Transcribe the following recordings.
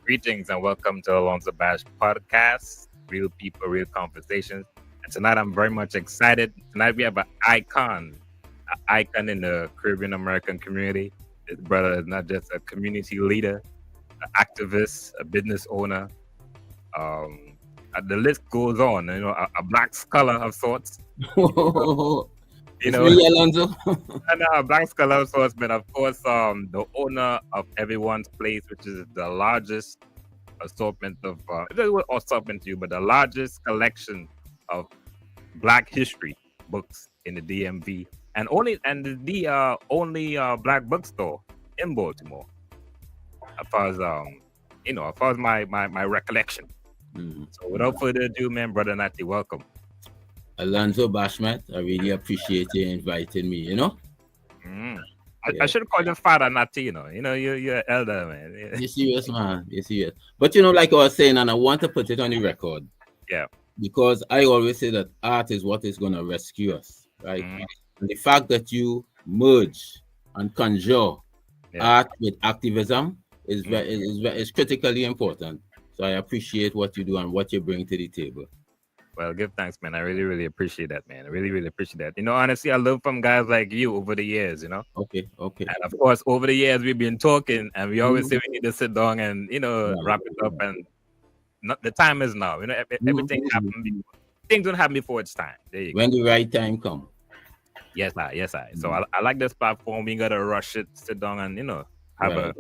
Greetings and welcome to Alonzo Bash Podcast, Real People, Real Conversations. And tonight I'm very much excited. Tonight we have an icon in the Caribbean American community. This brother is not just a community leader, an activist, a business owner. Um, the list goes on. A black scholar of sorts. You It's know, me, Alonzo. and Black Scholar Sourceman, of course, the owner of Everyone's Place, which is the largest assortment of, it doesn't assortment to you, but the largest collection of Black history books in the DMV, and the only Black bookstore in Baltimore, as far as my recollection. So without further ado, man, brother Nati, welcome. Alonzo Bashmat, I really appreciate you inviting me, Mm. I Yeah. should call you father Nati. You're an elder, man. You're serious, man. You're serious. But like I was saying, and I want to put it on the record. Yeah. Because I always say that art is what is going to rescue us, right? Mm. And the fact that you merge and conjure Yeah. art with activism is critically important. So I appreciate what you do and what you bring to the table. Well, give thanks, man. I really, really appreciate that, man. I really, really appreciate that. Honestly, I learned from guys like you over the years, Okay. And of course, over the years, we've been talking and we always say Mhm. we need to sit down and, wrap it up. And the time is now. Everything happened. Things don't happen before it's time. There you go. When the right time comes. Yes, I. So I like this platform. We got to rush it, sit down and, have a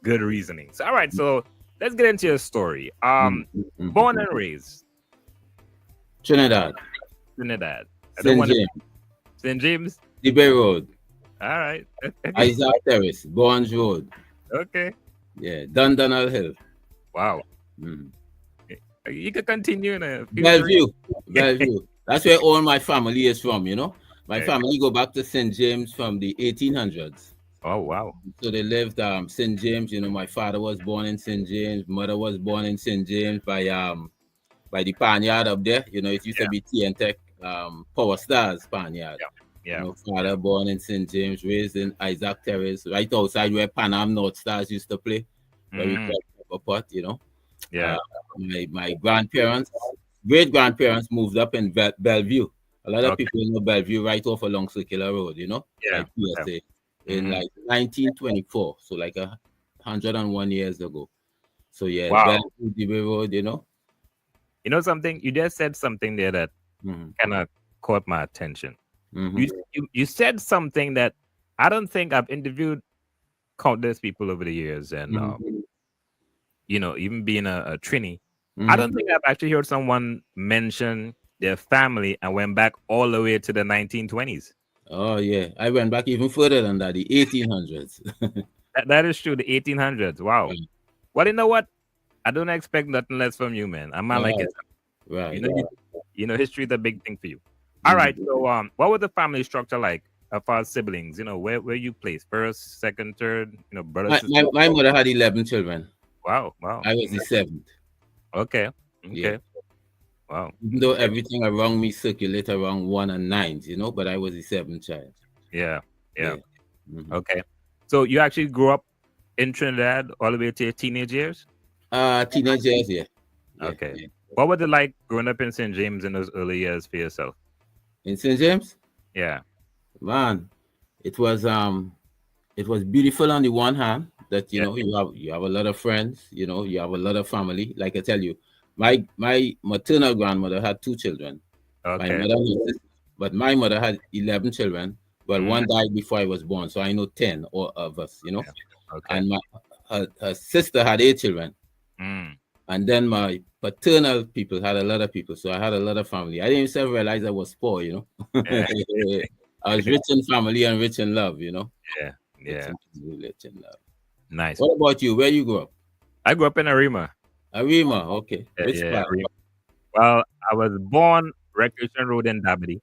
good reasoning. So, all right. So let's get into your story. Born and raised. Trinidad. Trinidad. St. James. St. James. Bay Road. All right. Isaac Terrace. Barnes Road. Okay. Yeah. Dundonald Hill. Wow. You can continue. Bellevue. That's where all my family is from, My Okay. family go back to St. James from the 1800s. Oh, wow. So they lived St. James. My father was born in St. James. Mother was born in St. James by the Panyard up there. It used to be TNTech Power Stars Panyard. Yeah. Father born in St. James, raised in Isaac Terrace, right outside where Pan Am North Stars used to play. Where we played Pepperpot, Yeah. My grandparents, great grandparents moved up in Bellevue. A lot of Okay. people know Bellevue right off along Circular Road, Yeah. like PSA, in like 1924, so like 101 years ago. So yeah, Wow. Bellevue, DB Road, You know something? You just said something there that Mhm. kind of caught my attention. Mhm. You said something that I don't think I've interviewed countless people over the years, and Mhm. even being a Trini, I don't think I've actually heard someone mention their family and went back all the way to the 1920s. Oh yeah, I went back even further than that, the 1800s. That is true, the 1800s. Wow. Right. Well, you know what? I don't expect nothing less from you, man. I'm not like it. Right. History is a big thing for you. All right. So, what was the family structure like as far as siblings? Where you placed first, second, third? Brothers. My mother had 11 children. Wow. I was the seventh. Okay. Yeah. Wow. Even though everything around me circulate around 1 and 9, but I was the seventh child. Yeah. Mhm. Okay. So you actually grew up in Trinidad all the way to your teenage years? Teenage years, yeah. Okay. Yeah. What was it like growing up in St. James in those early years for yourself? In St. James, Yeah. man, it was beautiful on the one hand that Yeah. you have a lot of friends, you have a lot of family. Like I tell you, my maternal grandmother had 2 children. Okay. My mother but my mother had 11 children, but one died before I was born, so I know 10 of us, Yeah. Okay. And her sister had 8 children, and then my paternal people had a lot of people, so I had a lot of family. I didn't even realize I was poor, Yeah. I was rich in family and rich in love, Yeah. Rich in love. Nice. What about you? Where you grew up? I grew up in Arima. Arima, okay. Which Yeah. part? Arima. Well, I was born Recreation Road in Dabity.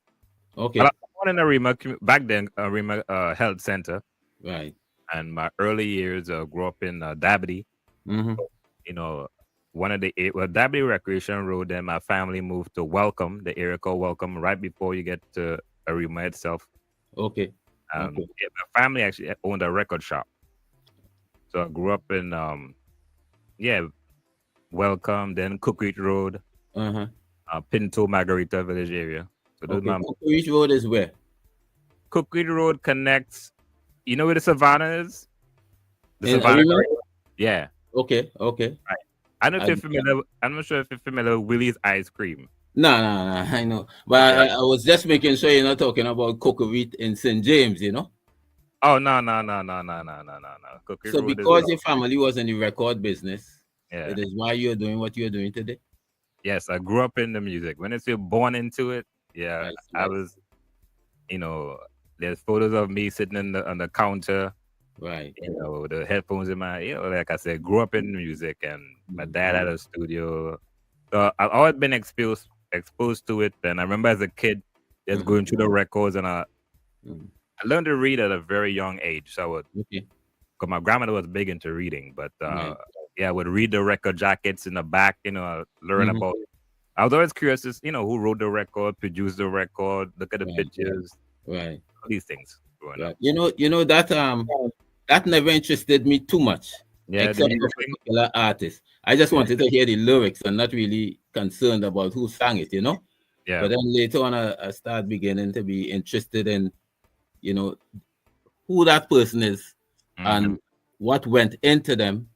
Okay. Well, I was born in Arima back then, Arima Health Center, Right. and my early years grew up in Dabity. One of the Dabity Recreation Road. Then my family moved to Welcome, the area called Welcome, right before you get to Arima itself. Okay. My family actually owned a record shop, so I grew up in Yeah, Welcome, then Cookreach Road, Uh-huh. Pinto Margarita Village area. So those Okay. my Which road is where? Cookreach Road connects. You know where the Savannah is? The In Savannah. Arima? Yeah. Okay, okay. Right. I don't know if I, you're familiar. I'm not sure if you're familiar with Willie's ice cream. no, no, no, I know. But Okay. I was just making sure you're not talking about Cocoa in St. James, you know? Oh no. Cookie So Road is because your family was in the record business, yeah. it is why you're doing what you're doing today? Yes, I grew up in the music. When it's you're born into it, yeah, I I see. was. You know, there's photos of me sitting on the counter. Right. You know, the headphones in my. You know, like I said, grew up in music, and my dad had a studio. So I've always been exposed to it. And I remember as a kid, just going through the records, and I learned to read at a very young age. So I would, Okay. because my grandmother was big into reading, but Right. yeah, I would read the record jackets in the back. You know, learn Mhm. about. I was always curious, as, who wrote the record, produced the record, look at the Right. pictures, Right. all these things growing up. Right. You know that never interested me too much, Yeah, the except for music thing. particular artists. I just Yeah, wanted to hear the lyrics and not really concerned about who sang it, you know. yeah, But then later on, I start beginning to be interested in, you know, who that person is hmm and what went into them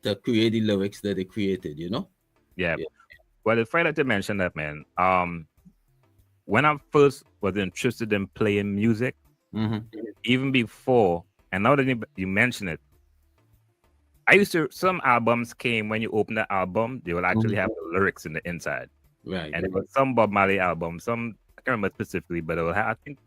to create the lyrics that they created, you know. yeah. Yeah. Well, it's funny that you mentioned that, man. When I first was interested in playing music, Mm-hmm. even before, and now that you mention it, I used to. Some albums came when you open the album, they will actually Mm-hmm. have the lyrics in the inside, Right. and it was some Bob Marley album. Some I can't remember specifically, but it will have. I think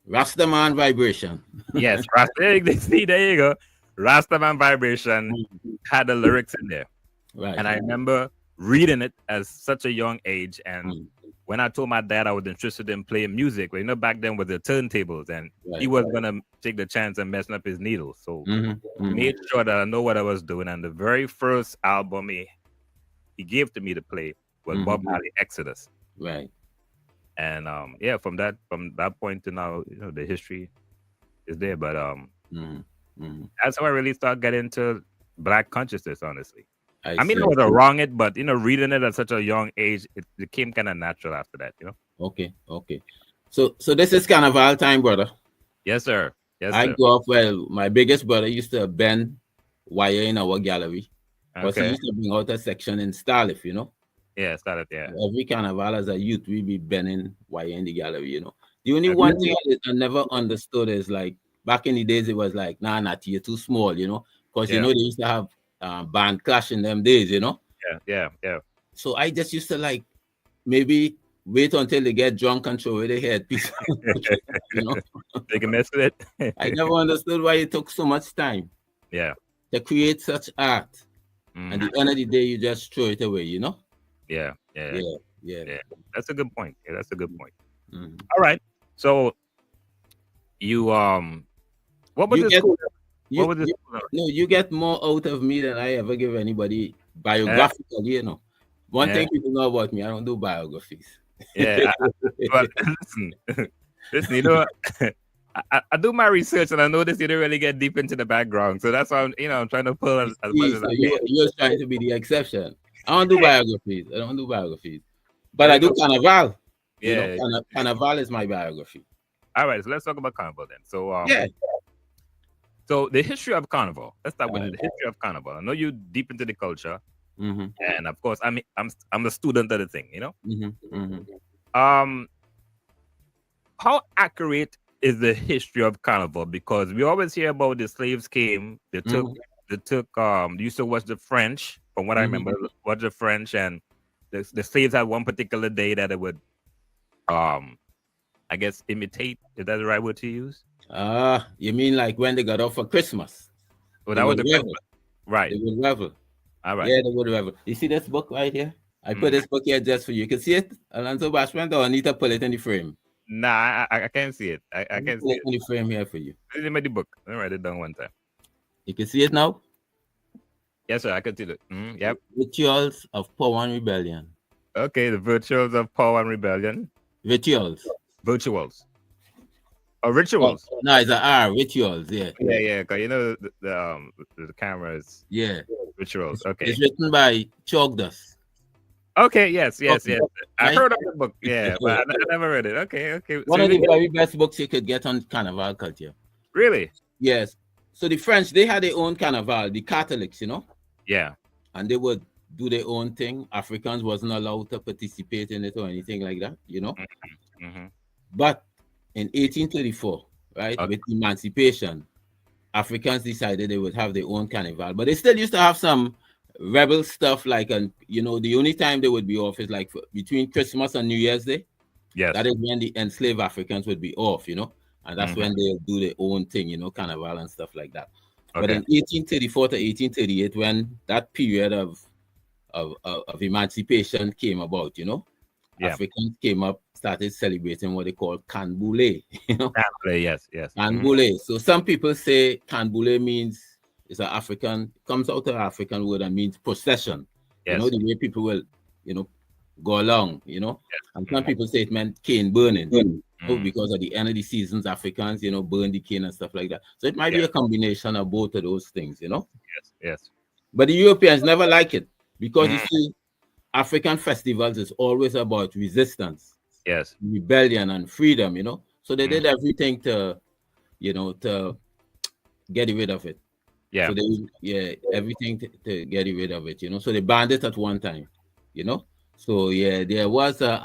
Rastaman vibration. yes, Rasta. See, there you go. Rastaman Vibration Mhm. had the lyrics in there. Right. And I remember reading it as such a young age. And Mm. when I told my dad I was interested in playing music, well, back then with the turntables, and he Right. was gonna take the chance of messing up his needles. So Mm-hmm. I Mm-hmm. made sure that I know what I was doing. And the very first album he gave to me to play was Bob Mm-hmm. Marley Exodus. Right. And yeah, from that point to now, the history is there. But Mm-hmm. Mm-hmm. that's how I really started getting into black consciousness, honestly. I I mean, I see. was wrong it, but reading it at such a young age, it became kind of natural after that. Okay. Okay. So this is Carnival time, brother. Yes, sir. Yes, I sir. grew up, well, my biggest brother used to bend wire in our gallery because he Okay. used to bring out a section in Starlift, you know. Yeah, started there. Every carnival as a youth, we be bending wire in the gallery, you know. The only Okay. one thing I never understood is like back in the days, it was like, nah, Nati, you're too small, you know, because Yeah, they used to have band clash in them days, you know. yeah. So I just used to like maybe wait until they get drunk and throw away their headpiece, you know. Take a mess with I it. never understood why it took so much time Yeah. to create such art. And hmm at the end of the day, you just throw it away, you know? Yeah. Yeah. Yeah, yeah. Yeah. That's a good point. Yeah, that's a good point. Mhm. All right. So you what was You the get school? What you, was the you school? no, you get more out of me than I ever give anybody Uh, biographically, you know. One yeah. thing people know about me, I don't do biographies. Yeah. But listen, listen. I do my research and I noticed you didn't really get deep into the background, so that's why I'm trying to pull as much See, as so I can. you're trying to be the exception. I don't do biographies. I don't do biographies. But There I you do go. carnival. You know, Yeah. carnival is my biography. All right. So let's talk about carnival then. So Yeah. so the history of carnival. Let's start with it. Uh, The history of carnival. I know you deep into the culture, mm-hmm, and of course, I'm a student of the thing. mm-hmm, mm-hmm. Um, how accurate is the history of carnival? Because we always hear about the slaves came, Mm-hmm. they took they used to watch the French, from what I Mm-hmm. remember, watch the French, and the slaves had one particular day that it would um I guess imitate. Is that the right word to use? You mean like when they got off for Christmas? Well, They that was would the revel. Christmas. Right. They would revel. All right. Yeah, they would revel. You see this book right here? I put Mm. this book here just for you. You can see it, Alonzo Bashment, or I need to put it in the frame. Nah, I can't see it. I Let me can't put see it it. in the frame here for you. Let me the book. Let me write it down one time. You can see it now. Yes, sir. I can see it. Yep. Rituals of Power and Rebellion. Okay. The virtuals of power and rebellion. Rituals. Virtuals. Or Oh, rituals. no, it's an R. Rituals. Yeah. Yeah, yeah. Cause the camera is Yeah. Rituals. Okay. It's written by Chogdas. Okay. Yes. Yes. Yes. I Right? heard of the book. Yeah, but I never read it. Okay. Okay. One of the very best books you could get on Carnival culture. Really? Yes. So the French, they had their own Carnival, the Catholics, you know? Yeah. And they would do their own thing. Africans wasn't allowed to participate in it or anything like that, you know? Mm-hmm. But in 1834, right, with emancipation, Africans decided they would have their own carnival. But they still used to have some rebel stuff, like, you know, the only time they would be off is like between Christmas and New Year's Day. Yes. That is when the enslaved Africans would be off, you know? And that's when they do their own thing, you know, carnival and stuff like that. But in 1834 to 1838, when that period of emancipation came about, you know, Africans came up, started celebrating what they call Canboulé, you know. Canboulé, yes, yes. Canboulé. So some people say Canboulé means it's an African, comes out of African word and means procession. Yes. You know, the way people will, you know, go along, you know. Yes. And some people say it meant cane burning. Because at the end of the seasons, Africans, you know, burn the cane and stuff like that. So it might be a combination of both of those things, you know. Yes, yes. But the Europeans never like it because you see, African festivals is always about resistance, yes, rebellion and freedom, you know. So they did everything to, you know, to get rid of it. Yeah. So they, everything to get rid of it, you know. So they banned it at one time, you know. So yeah, there was a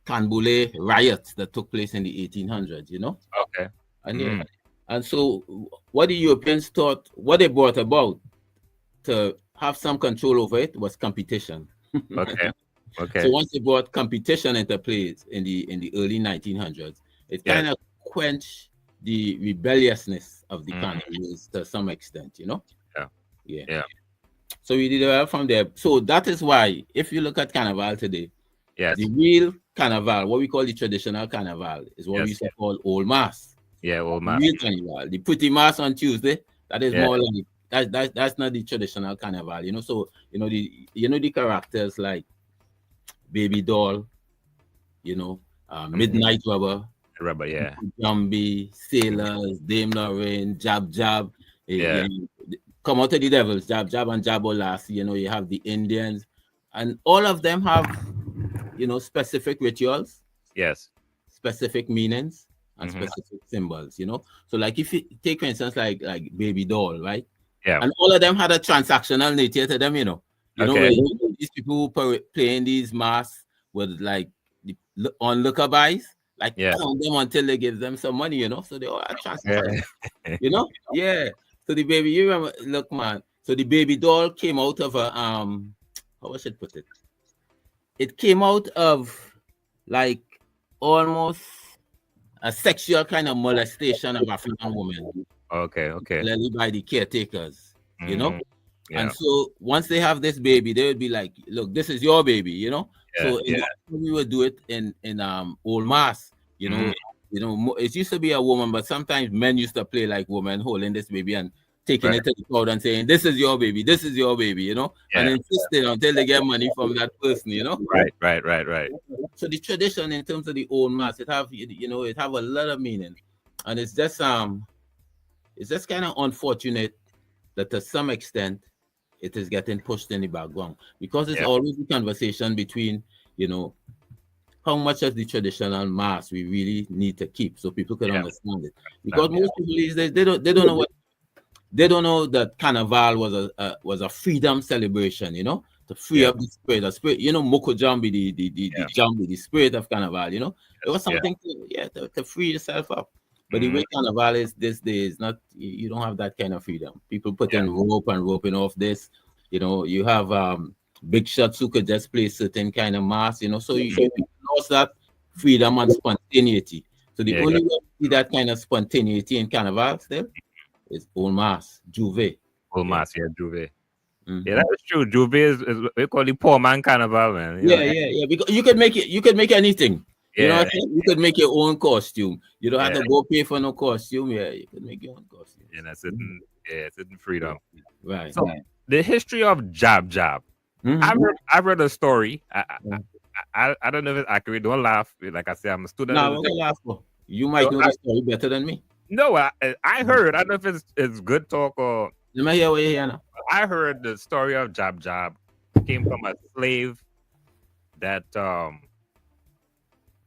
Canboulé riots that took place in the 1800s, you know. Okay. And and so what the Europeans thought, what they brought about to have some control over it was competition. Okay. Okay. So once they brought competition into place in the early 1900s, it kind of quenched the rebelliousness of the carnivals to some extent, you know. Yeah. So we did it from there. So that is why, if you look at Carnival today, the real Carnival, what we call the traditional Carnival, is what we used to call Old Mass. Yeah, Old Mass. The real Carnival, the pretty Mass on Tuesday, that is more like that's not the traditional Carnival, you know. So you know the characters like Baby Doll, you know, Midnight Rubber, Jumbie, Sailors, Dame Lorraine, Jab Jab, Come Out of the Devils, Jab Jab and Jabolas. You know, you have the Indians, and all of them have, you know, specific rituals, specific meanings, and specific symbols, you know. So like if you take, for instance, like Baby Doll, right? Yeah. And all of them had a transactional nature to them, you know. You know, these people who playing these masks with like the onlooker buys, like count them until they give them some money, you know. So they all are transactional, you know. Yeah. So the baby, you remember? Look, man. So the Baby Doll came out of a how I should put it? It came out of like almost a sexual kind of molestation of African women. Okay. Clearly by the caretakers, you know. And so once they have this baby, they would be like, "Look, this is your baby," you know. So we would do it in Old Mass, you know. You know, it used to be a woman, but sometimes men used to play like women, holding this baby and taking it to the crowd and saying, "This is your baby, this is your baby," you know, and insisting until they get money from that person, you know. Right. So the tradition in terms of the Old Mass, it have, you know, it have a lot of meaning, and it's just kind of unfortunate that to some extent it is getting pushed in the background, because it's always a conversation between, you know, how much of the traditional mass we really need to keep so people can understand it. Because most people these days, they don't know that Carnival was a freedom celebration, you know, to free up the spirit, you know, Moko Jambi, the Jambi, the spirit of Carnival, you know. It was something to free yourself up. But the way Carnival is this day is not, you don't have that kind of freedom. People put in rope and roping off this, you know. You have big shots who could just play certain kind of mass, you know. So you lost that freedom and spontaneity. So the only way to see that kind of spontaneity in Carnival still is Old Mass, Juve. Old Mass, Juve. Yeah, that is true. Juve is we call it poor man Carnival, man. Yeah. Because you could make anything. You know what I mean? You could make your own costume. You don't have to go pay for no costume. Yeah, you could make your own costume. Yeah, that's it. It's in freedom. Right. So the history of Jab Jab. I've read a story. I don't know if it's accurate. Don't laugh. Like I said, I'm a student. No, don't laugh. You might know the story better than me. No, I heard. I don't know if it's good talk or. Let me hear what you hear now. I heard the story of Jab Jab came from a slave that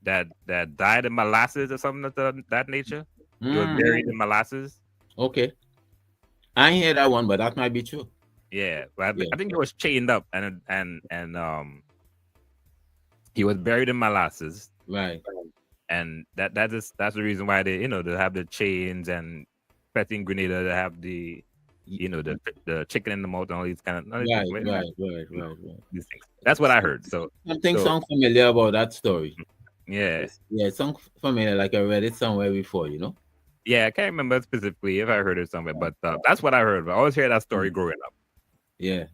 that died in molasses or something of that nature. He was buried in molasses. Okay. I ain't hear that one, but that might be true. Yeah, but Yeah. I think he was chained up and he was buried in molasses. Right. And that's the reason why they they have the chains and petting Grenada. They have the the chicken in the mouth and all these kind of Right. these things. That's what I heard. So Something sounds familiar about that story. yeah, Yeah, it sounds familiar, like I read it somewhere before, you know? yeah, I can't remember specifically if I heard it somewhere, but that's what I heard. I always hear that story growing up. Yeah.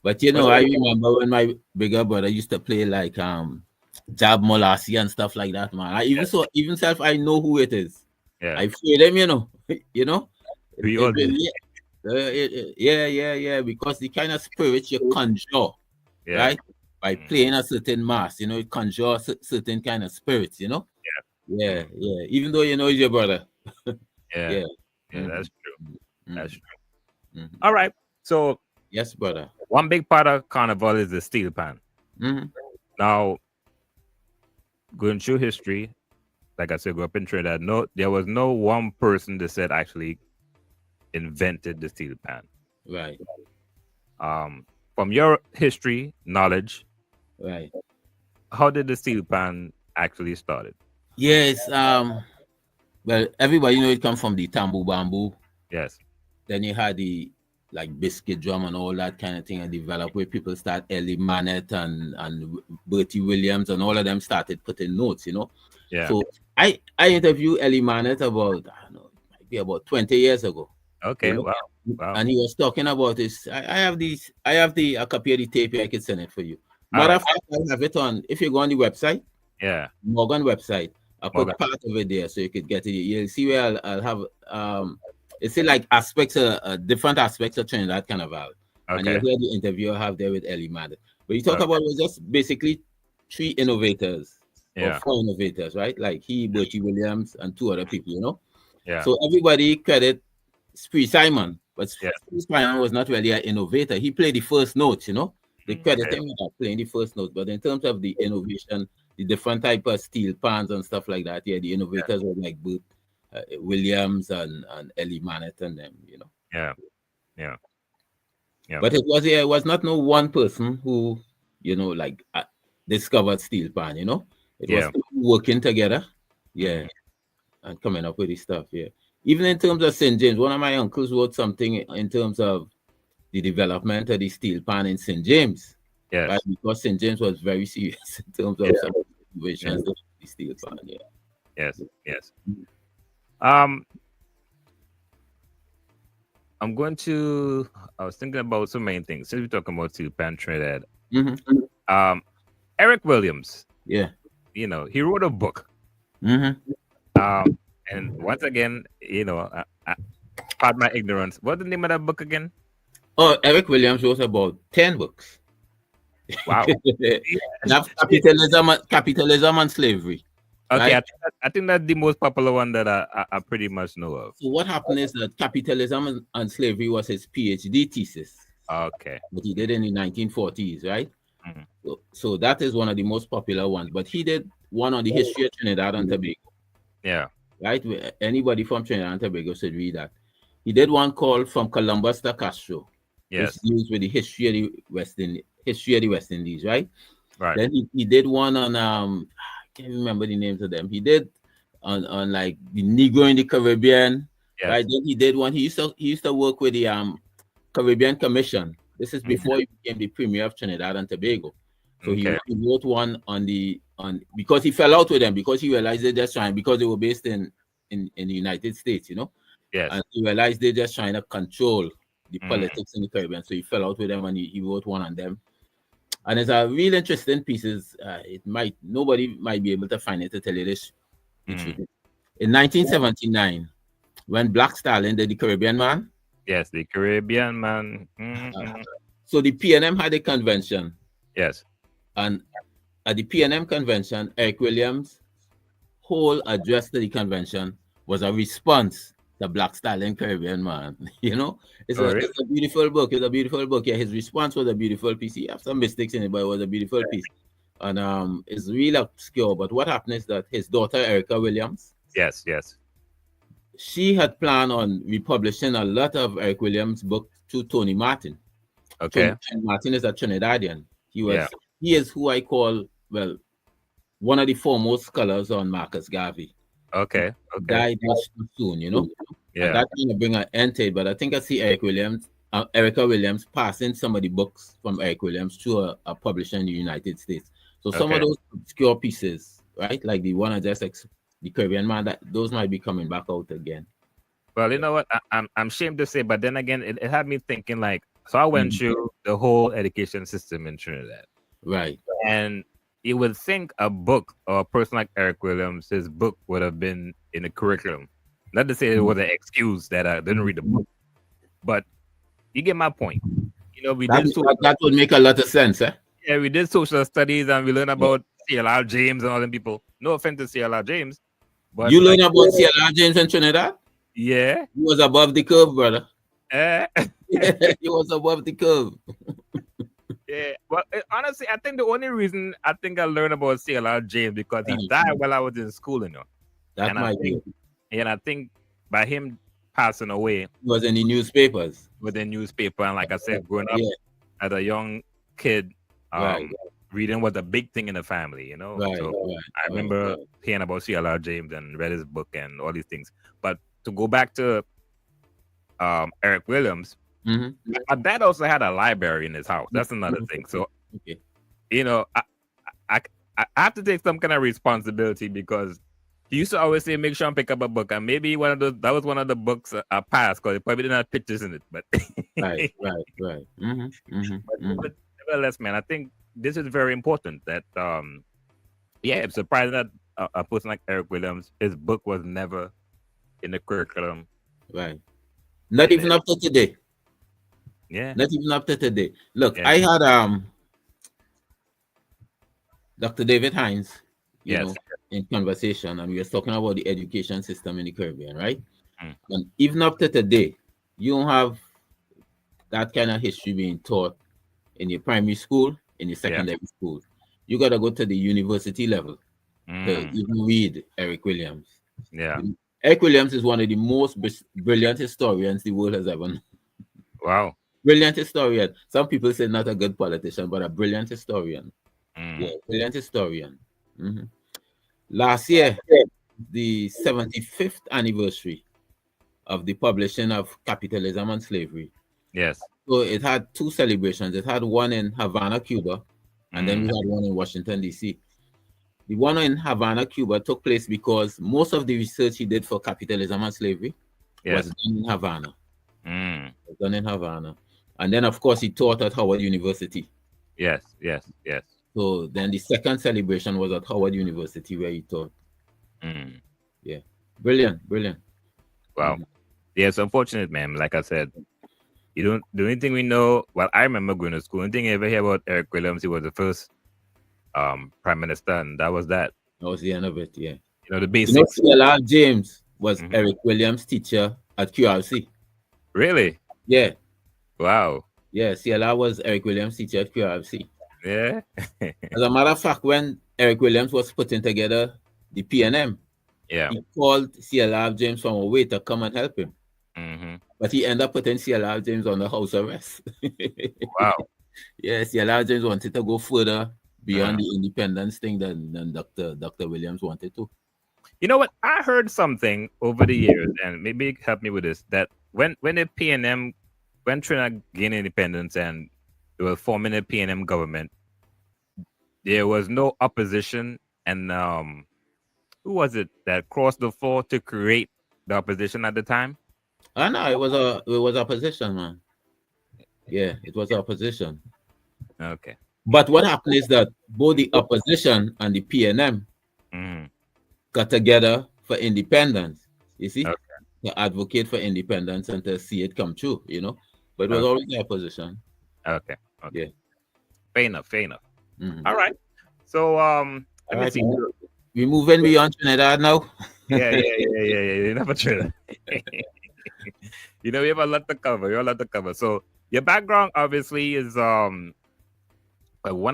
But I remember when my bigger brother used to play like Jab Molassie and stuff like that, man. I even self I know who it is. Yeah, I feel them, you know. we all did. Yeah, because the kind of spirit you conjure, right, by playing a certain mass, it conjure certain kind of spirits, Yeah. Even though it's your brother. Yeah, that's true. That's true. All right, so yes, brother. One big part of Carnival is the steel pan. Now, going through history, like I said, grew up in Trinidad. There was no one person that said actually invented the steel pan. Right. From your history knowledge, right, how did the steel pan actually started? Yes. Well, everybody it comes from the tambu bamboo. Yes. Then you had the biscuit drum and all that kind of thing and develop where people start Ellie Manet and Bertie Williams and all of them started putting notes, Yeah. So I interviewed Ellie Manet about, I don't know, it might be about 20 years ago. Okay, wow. And he was talking about this. I have a copy of the tape here. I can send it for you. All Matter of fact, I have it on, if you go on the website, Morgan website, I put part of it there so you could get it. You'll see where I'll have it's like different aspects of Trinidad Carnival. Okay. And you hear the interview I have there with Ellie Manet. But you talk about it was just basically 3 innovators or 4 innovators, right? Like he, Bertie Williams, and 2 other people, Yeah. So everybody credit Spree Simon, but Spree Simon was not really an innovator. He played the first notes, They credit him with playing the first note. But in terms of the innovation, the different type of steel pans and stuff like that, the innovators were like Bert Williams and Ellie Manet and them, Yeah. But it was not no one person who, discovered steel pan, It was people working together, and coming up with this stuff, Even in terms of St. James, one of my uncles wrote something in terms of the development of the steel pan in St. James. Yes. Right? Because St. James was very serious in terms of some innovations of the steel pan, Yes. I was thinking about so many things. Since we're talking about steel pan Trinidad. Eric Williams. Yeah. He wrote a book. And once again, pardon my ignorance. What's the name of that book again? Oh, Eric Williams wrote about 10 books. Wow. That's capitalism and slavery. Okay, right? I think that's the most popular one that I pretty much know of. So what happened is that capitalism and slavery was his PhD thesis. Okay. That he did in the 1940s, right? So that is one of the most popular ones. But he did one on the history of Trinidad and Tobago. Yeah. Right? Anybody from Trinidad and Tobago should read that. He did one called From Columbus to Castro. Yes. Which deals with the history of the West Indies, right? Right. Then he did one on I can't remember the names of them. He did on like the Negro in the Caribbean. Yes. Right. Then he did one. He used to work with the Caribbean Commission. This is before he became the Premier of Trinidad and Tobago. So he wrote one on because he fell out with them because he realized they just trying because they were based in the United States, Yes. And he realized they're just trying to control the politics in the Caribbean. So he fell out with them and he wrote one on them. And it's a real interesting pieces. Nobody might be able to find it to tell you this. In 1979, when Black Stallion did the Caribbean Man. Yes, the Caribbean Man. So the PNM had a convention. Yes. And at the PNM convention, Eric Williams' whole address to the convention was a response The Black Stallion Caribbean Man. You know, Oh, really? it's a beautiful book. It's a beautiful book. Yeah, his response was a beautiful piece. He have some mistakes in it, but it was a beautiful piece. And it's really obscure. But what happened is that his daughter Erica Williams, Yes, yes. she had planned on republishing a lot of Eric Williams' books to Tony Martin. Okay. Tony Martin is a Trinidadian. Yeah. He is who I call, well, one of the foremost scholars on Marcus Garvey. Okay. Died much too soon, you know. Yeah. And that kind of bring an end to it. But I think I see Erica Williams passing some of the books from Eric Williams to a publisher in the United States. So some of those obscure pieces, right, like the one I just the Caribbean Man, that those might be coming back out again. Well, you know what? I'm ashamed to say, but then again, it had me thinking like, so I went through the whole education system in Trinidad. Right. And you would think a book or a person like Eric Williams, his book would have been in the curriculum. Not to say it was an excuse that I didn't read the book, but you get my point. You know, that would make a lot of sense, eh? Yeah, we did social studies and we learned about C.L.R. James and all them people. No offense to C.L.R. James, but you learned about C.L.R. James in Trinidad? Yeah, he was above the curve, brother. He was above the curve. Yeah, well, honestly, I think the only reason I think I learned about C.L.R. James because he died while I was in school, you know. That and might be. And I think by him passing away, it was in the newspapers. With the newspaper, and like I said, growing up as a young kid, reading was a big thing in the family, you know. I remember hearing about C.L.R. James and read his book and all these things. But to go back to Eric Williams. My dad also had a library in his house. That's another thing. So, you know, I have to take some kind of responsibility because he used to always say, "Make sure I pick up a book." And maybe that was one of the books I passed because it probably didn't have pictures in it. But right. But nevertheless, man, I think this is very important. That it's surprising that a person like Eric Williams, his book was never in the curriculum. Right. Not even up to today. Yeah. Not even up to today. Look, I had Dr. David Hines, you know, in conversation, and we were talking about the education system in the Caribbean, right? And even up to today, you don't have that kind of history being taught in your primary school, in your secondary school. You got to go to the university level to even read Eric Williams. Yeah. Eric Williams is one of the most brilliant historians the world has ever known. Wow. Brilliant historian. Some people say not a good politician, but a brilliant historian. Yeah, brilliant historian. Last year, the 75th anniversary of the publishing of Capitalism and Slavery. Yes. So it had two celebrations. It had one in Havana, Cuba, and then we had one in Washington, D.C. The one in Havana, Cuba took place because most of the research he did for Capitalism and Slavery was done in Havana. Was done in Havana. And then, of course, he taught at Howard University. Yes. So then the second celebration was at Howard University where he taught. Yeah. Brilliant. Wow. Yeah, it's unfortunate, man. Like I said, the only thing we know, well, I remember going to school. The only thing I ever hear about Eric Williams, he was the first prime minister, and that was that. That was the end of it, yeah. You know, the basics. You know, C.L.R. James was Eric Williams' teacher at QRC. Really? Yeah. Wow. Yeah, C.L.R. was Eric Williams' teacher at QRC. Yeah. As a matter of fact, when Eric Williams was putting together the PNM, he called C.L.R. James from away to come and help him. But he ended up putting C.L.R. James on the house arrest. Wow. Yeah, C.L.R. James wanted to go further beyond the independence thing than Dr. Williams wanted to. You know what? I heard something over the years, and maybe help me with this, that when the PNM, when Trinidad gained independence and they were forming a PNM government, there was no opposition, and who was it that crossed the floor to create the opposition at the time? No, it was opposition, man. Yeah, it was opposition. Okay. But what happened is that both the opposition and the PNM got together for independence, you see, to advocate for independence and to see it come true, you know. But it was always the opposition. Okay. Yeah. Fair enough. All right. So, let me see. We moving beyond Trinidad now. Yeah. You never trade. You know, we have a lot to cover. We have a lot to cover. So your background obviously is one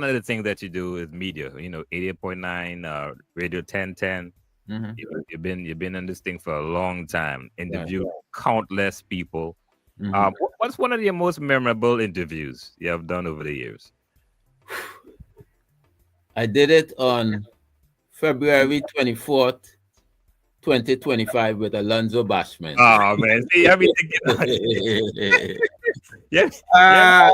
of the things that you do is media. You know, 88.9, Radio 1010. Mhm. You've been in this thing for a long time. Right. Interviewed countless people. Mhm. What's one of your most memorable interviews you have done over the years? I did it on February 24th, 2025 with Alonzo Bashman. Oh man, see everything. Yeah, yeah. Uh,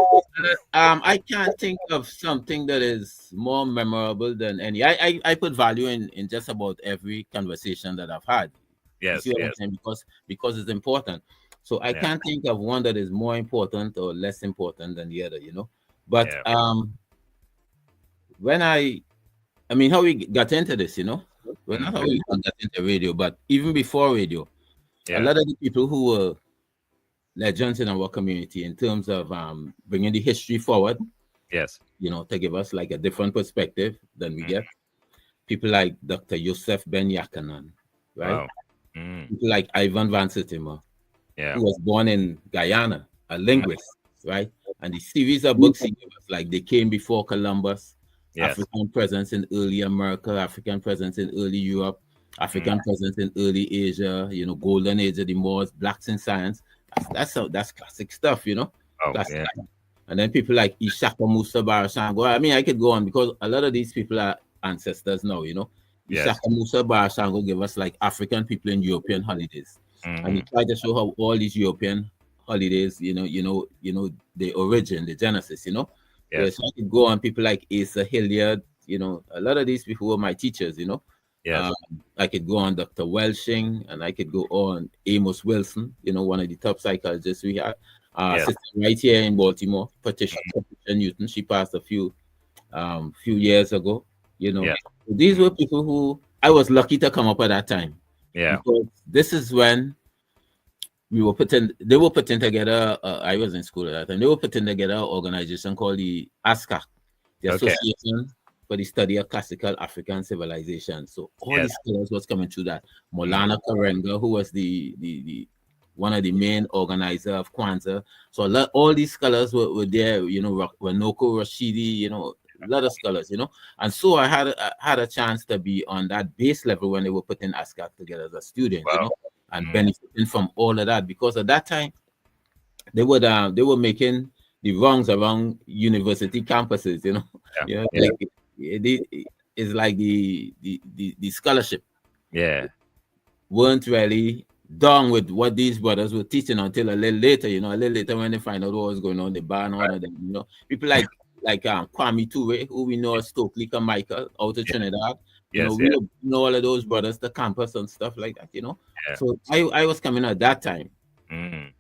I can't think of something that is more memorable than any. I put value in just about every conversation that I've had. You see Yes, what I'm yes, saying? Because it's important. So I yeah, can't think of one that is more important or less important than the other, you know. But yeah. when I mean how we got into this, you know, well not how Hmm. we got into radio, but even before radio, a Yeah, lot of the people who were legends in our community in terms of bringing the history forward, yes. you know, to give us like a different perspective than we Mm, get. People like Dr. Yosef Ben Yakanan, right? wow. Mm, People like Ivan Van Sertima, yeah. who was born in Guyana, a Mm, linguist, right? And the series of books he gave us, like They Came Before Columbus, yes. African Presence in Early America, African Presence in Early Europe, Mm, African Presence in Early Asia, you know, Golden Age of the Moors, Blacks in Science. That's classic stuff, you know. oh, Classic. yeah. And then people like Ishaka Musa Barashango. I mean, I could go on because a lot of these people are ancestors now, you know. Yes. Ishaka Musa Barashango gave us like African people in European holidays. And he Hmm. tried to show how all these European holidays, the origin, the genesis, you know. Yeah, Yes. so I could go on people like Asa Hilliard, you know, a lot of these people were my teachers, you know. Um, Yes. I could go on Dr. Welshing, and I could go on Amos Wilson, you know, one of the top psychologists we had. Yes. Sister right here in Baltimore, Patricia Newton, she passed a few years ago, you know. Yes. These Mm, were people who I was lucky to come up at that time yeah. because this is when they were putting together, I was in school at that time, they were putting together an organization called the ASCA, the Okay. Association for the Study of Classical African Civilization. So all Yes. these scholars was coming through that. Mm, Molana Karenga, who was the one of the main organizer of Kwanzaa. So all these scholars were there, you know, Wanoko Rashidi, you know, a lot of scholars, you know. And so I had a chance to be on that base level when they were putting ASCA together as a student, you wow. know, and Mm, benefiting from all of that because at that time they were making the wrongs around university campuses, you know. yeah. You know, Yeah. like it's like the scholarship Yeah. weren't really done with what these brothers were teaching until a little later, you know, a little later when they find out what was going on, they ban all of them, you know. People like Kwame Ture, who we know as Stokely Michael out of Yeah. Trinidad, you know, Yes. we Yes. would know all of those brothers, the campus and stuff like that, you know. Yeah. So I was coming at that time Mm,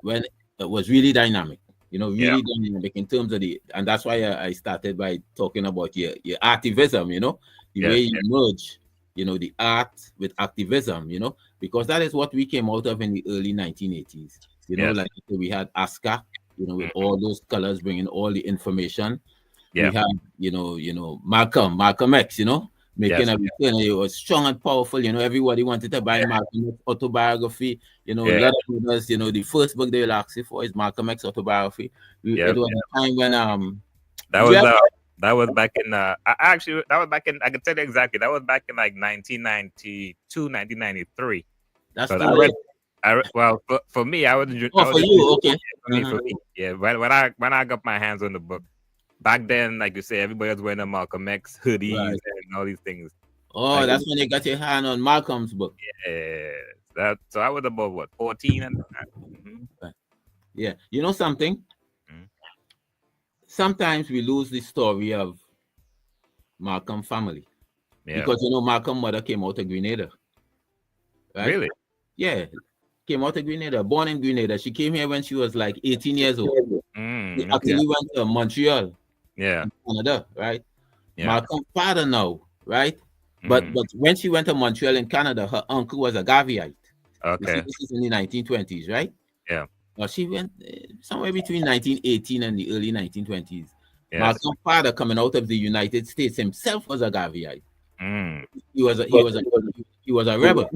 when it was really dynamic, you know, yeah. really dynamic in terms of and that's why I started by talking about your activism, you know, the way Yes. you merge, you know, the art with activism, you know, because that is what we came out of in the early 1980s, you know, Yes. like we had ASCA, you know, with Mm, all those colors bringing all the information. We yeah. had, Malcolm X, you know, making Yes. a return. It was strong and powerful, you know. Everybody wanted to buy Yeah. Malcolm X autobiography. You know, a Yeah. lot of others, you know, the first book they will ask you for is Malcolm X autobiography. It Yeah. was a time when That did you was have that was back in actually that was back in I can tell you exactly that was back in like 1992, 1993. that's Because too late. well for me Oh, I was for in you, okay. for me yeah when I got my hands on the book back then like you say everybody was wearing a Malcolm X hoodies Right. and all these things Oh, like that's when you got your hand on Malcolm's book. yeah, that so I was about what 14 and mhm, Right. Yeah. You know something? mhm. Sometimes we lose the story of Malcolm family Yeah, because you know Malcolm mother came out of Grenada, right? really Yeah, came out of Grenada, born in Grenada. She came here when she was like 18 years old. She okay actually went to Montreal, yeah Canada, right? yeah Malcolm's father now, right? But mm, but when she went to Montreal in Canada, her uncle was a Garveyite. You see, okay this is in the 1920s, right? yeah Well, she went somewhere between 1918 and the early 1920s. yes Malcolm's father, coming out of the United States, himself was a Garveyite. mm, He was He was a rebel.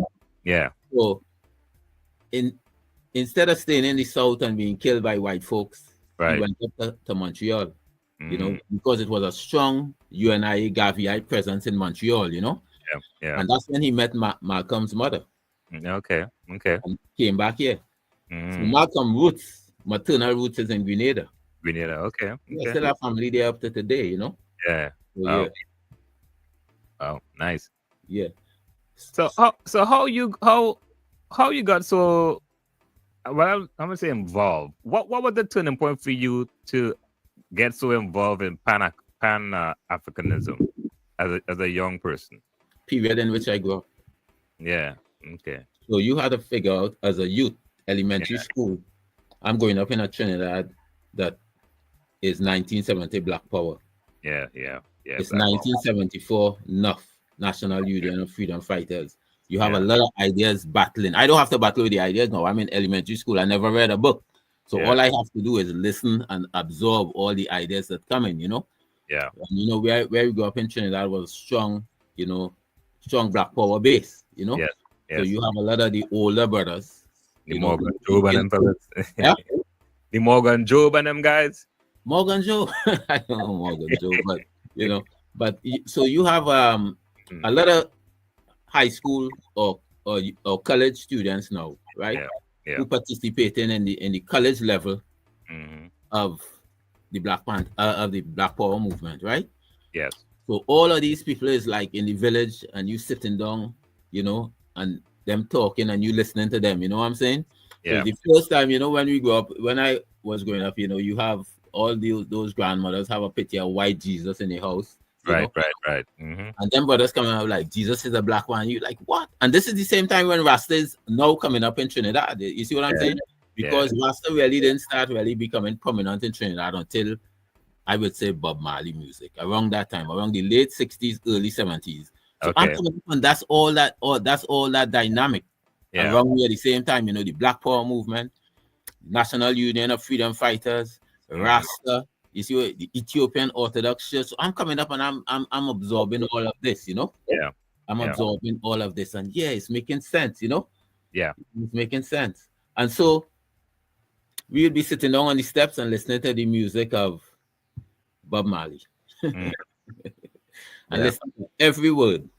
Yeah. So instead of staying in the South and being killed by white folks, he Right. went up to Montreal, you know, because it was a strong UNIA Gaviite presence in Montreal, you know. Yeah. And that's when he met Malcolm's mother. Okay. And came back here. So Malcolm roots, maternal roots is in Grenada. Grenada. Okay. Yeah, still have family there up to today, you know. Yeah. So, Wow. yeah. Oh, nice. Yeah. So how you got so well, I'm gonna say involved. What was the turning point for you to get so involved in pan Africanism as a young person? Period in which I grew up. Yeah. Okay. So you had to figure out as a youth, elementary school. I'm growing up in a Trinidad that is 1970 Black Power. Yeah. It's 1974 NUF, National Union of Freedom Fighters. You have a lot of ideas battling. I don't have to battle with the ideas now. I'm in elementary school. I never read a book. So all I have to do is listen and absorb all the ideas that come in, you know? Yeah. And, you know, where we grew up in Trinidad was strong, you know, strong Black Power base, you know? Yes. So you have a lot of the older brothers. The Morgan Job and them fellas. Yeah. The Morgan Job and them guys. Morgan Joe. I don't know Morgan Joe, but you know, so you have a lot of high school or college students now, right? Yeah. Who participating in the college level of the Black Power movement, right? Yes. So all of these people is like in the village, and you sitting down, you know, and them talking, and you listening to them. You know what I'm saying? Yeah. So the first time, you know, when I was growing up, you know, you have all those grandmothers have a picture of white Jesus in the house. Right. And then brothers coming out like, Jesus is a black one. You like, what? And this is the same time when Rasta is now coming up in Trinidad. You see what I'm saying? Because Rasta really didn't start really becoming prominent in Trinidad until, I would say, Bob Marley music. Around that time, around the late 60s, early 70s. So and that's all that dynamic. Around here at the same time, you know, the Black Power movement, National Union of Freedom Fighters, Rasta, you see the Ethiopian Orthodox Church. So I'm coming up and I'm absorbing all of this, you know. I'm absorbing all of this, and it's making sense, you know. It's making sense. And so we'll be sitting down on the steps and listening to the music of Bob Marley. And listen to every word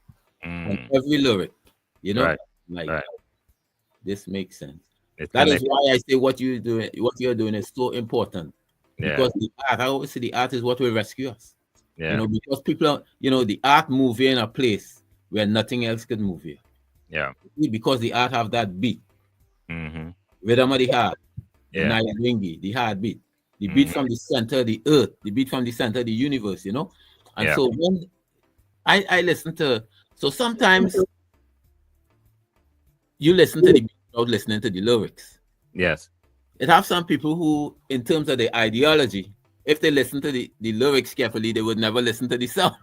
and every lyric, you know. This makes sense. That is why I say what you're doing is so important. Because the art, I always say the art is what will rescue us. You know, because people are, you know, the art move in a place where nothing else could move here. Because the art have that beat. Rhythm of the heart, the Nailingi, the heartbeat, the beat from the center of the earth, the beat from the center of the universe, you know. And so when I listen to, so sometimes you listen to the beat without listening to the lyrics. It have some people who, in terms of the ideology, if they listen to the lyrics carefully, they would never listen to the song.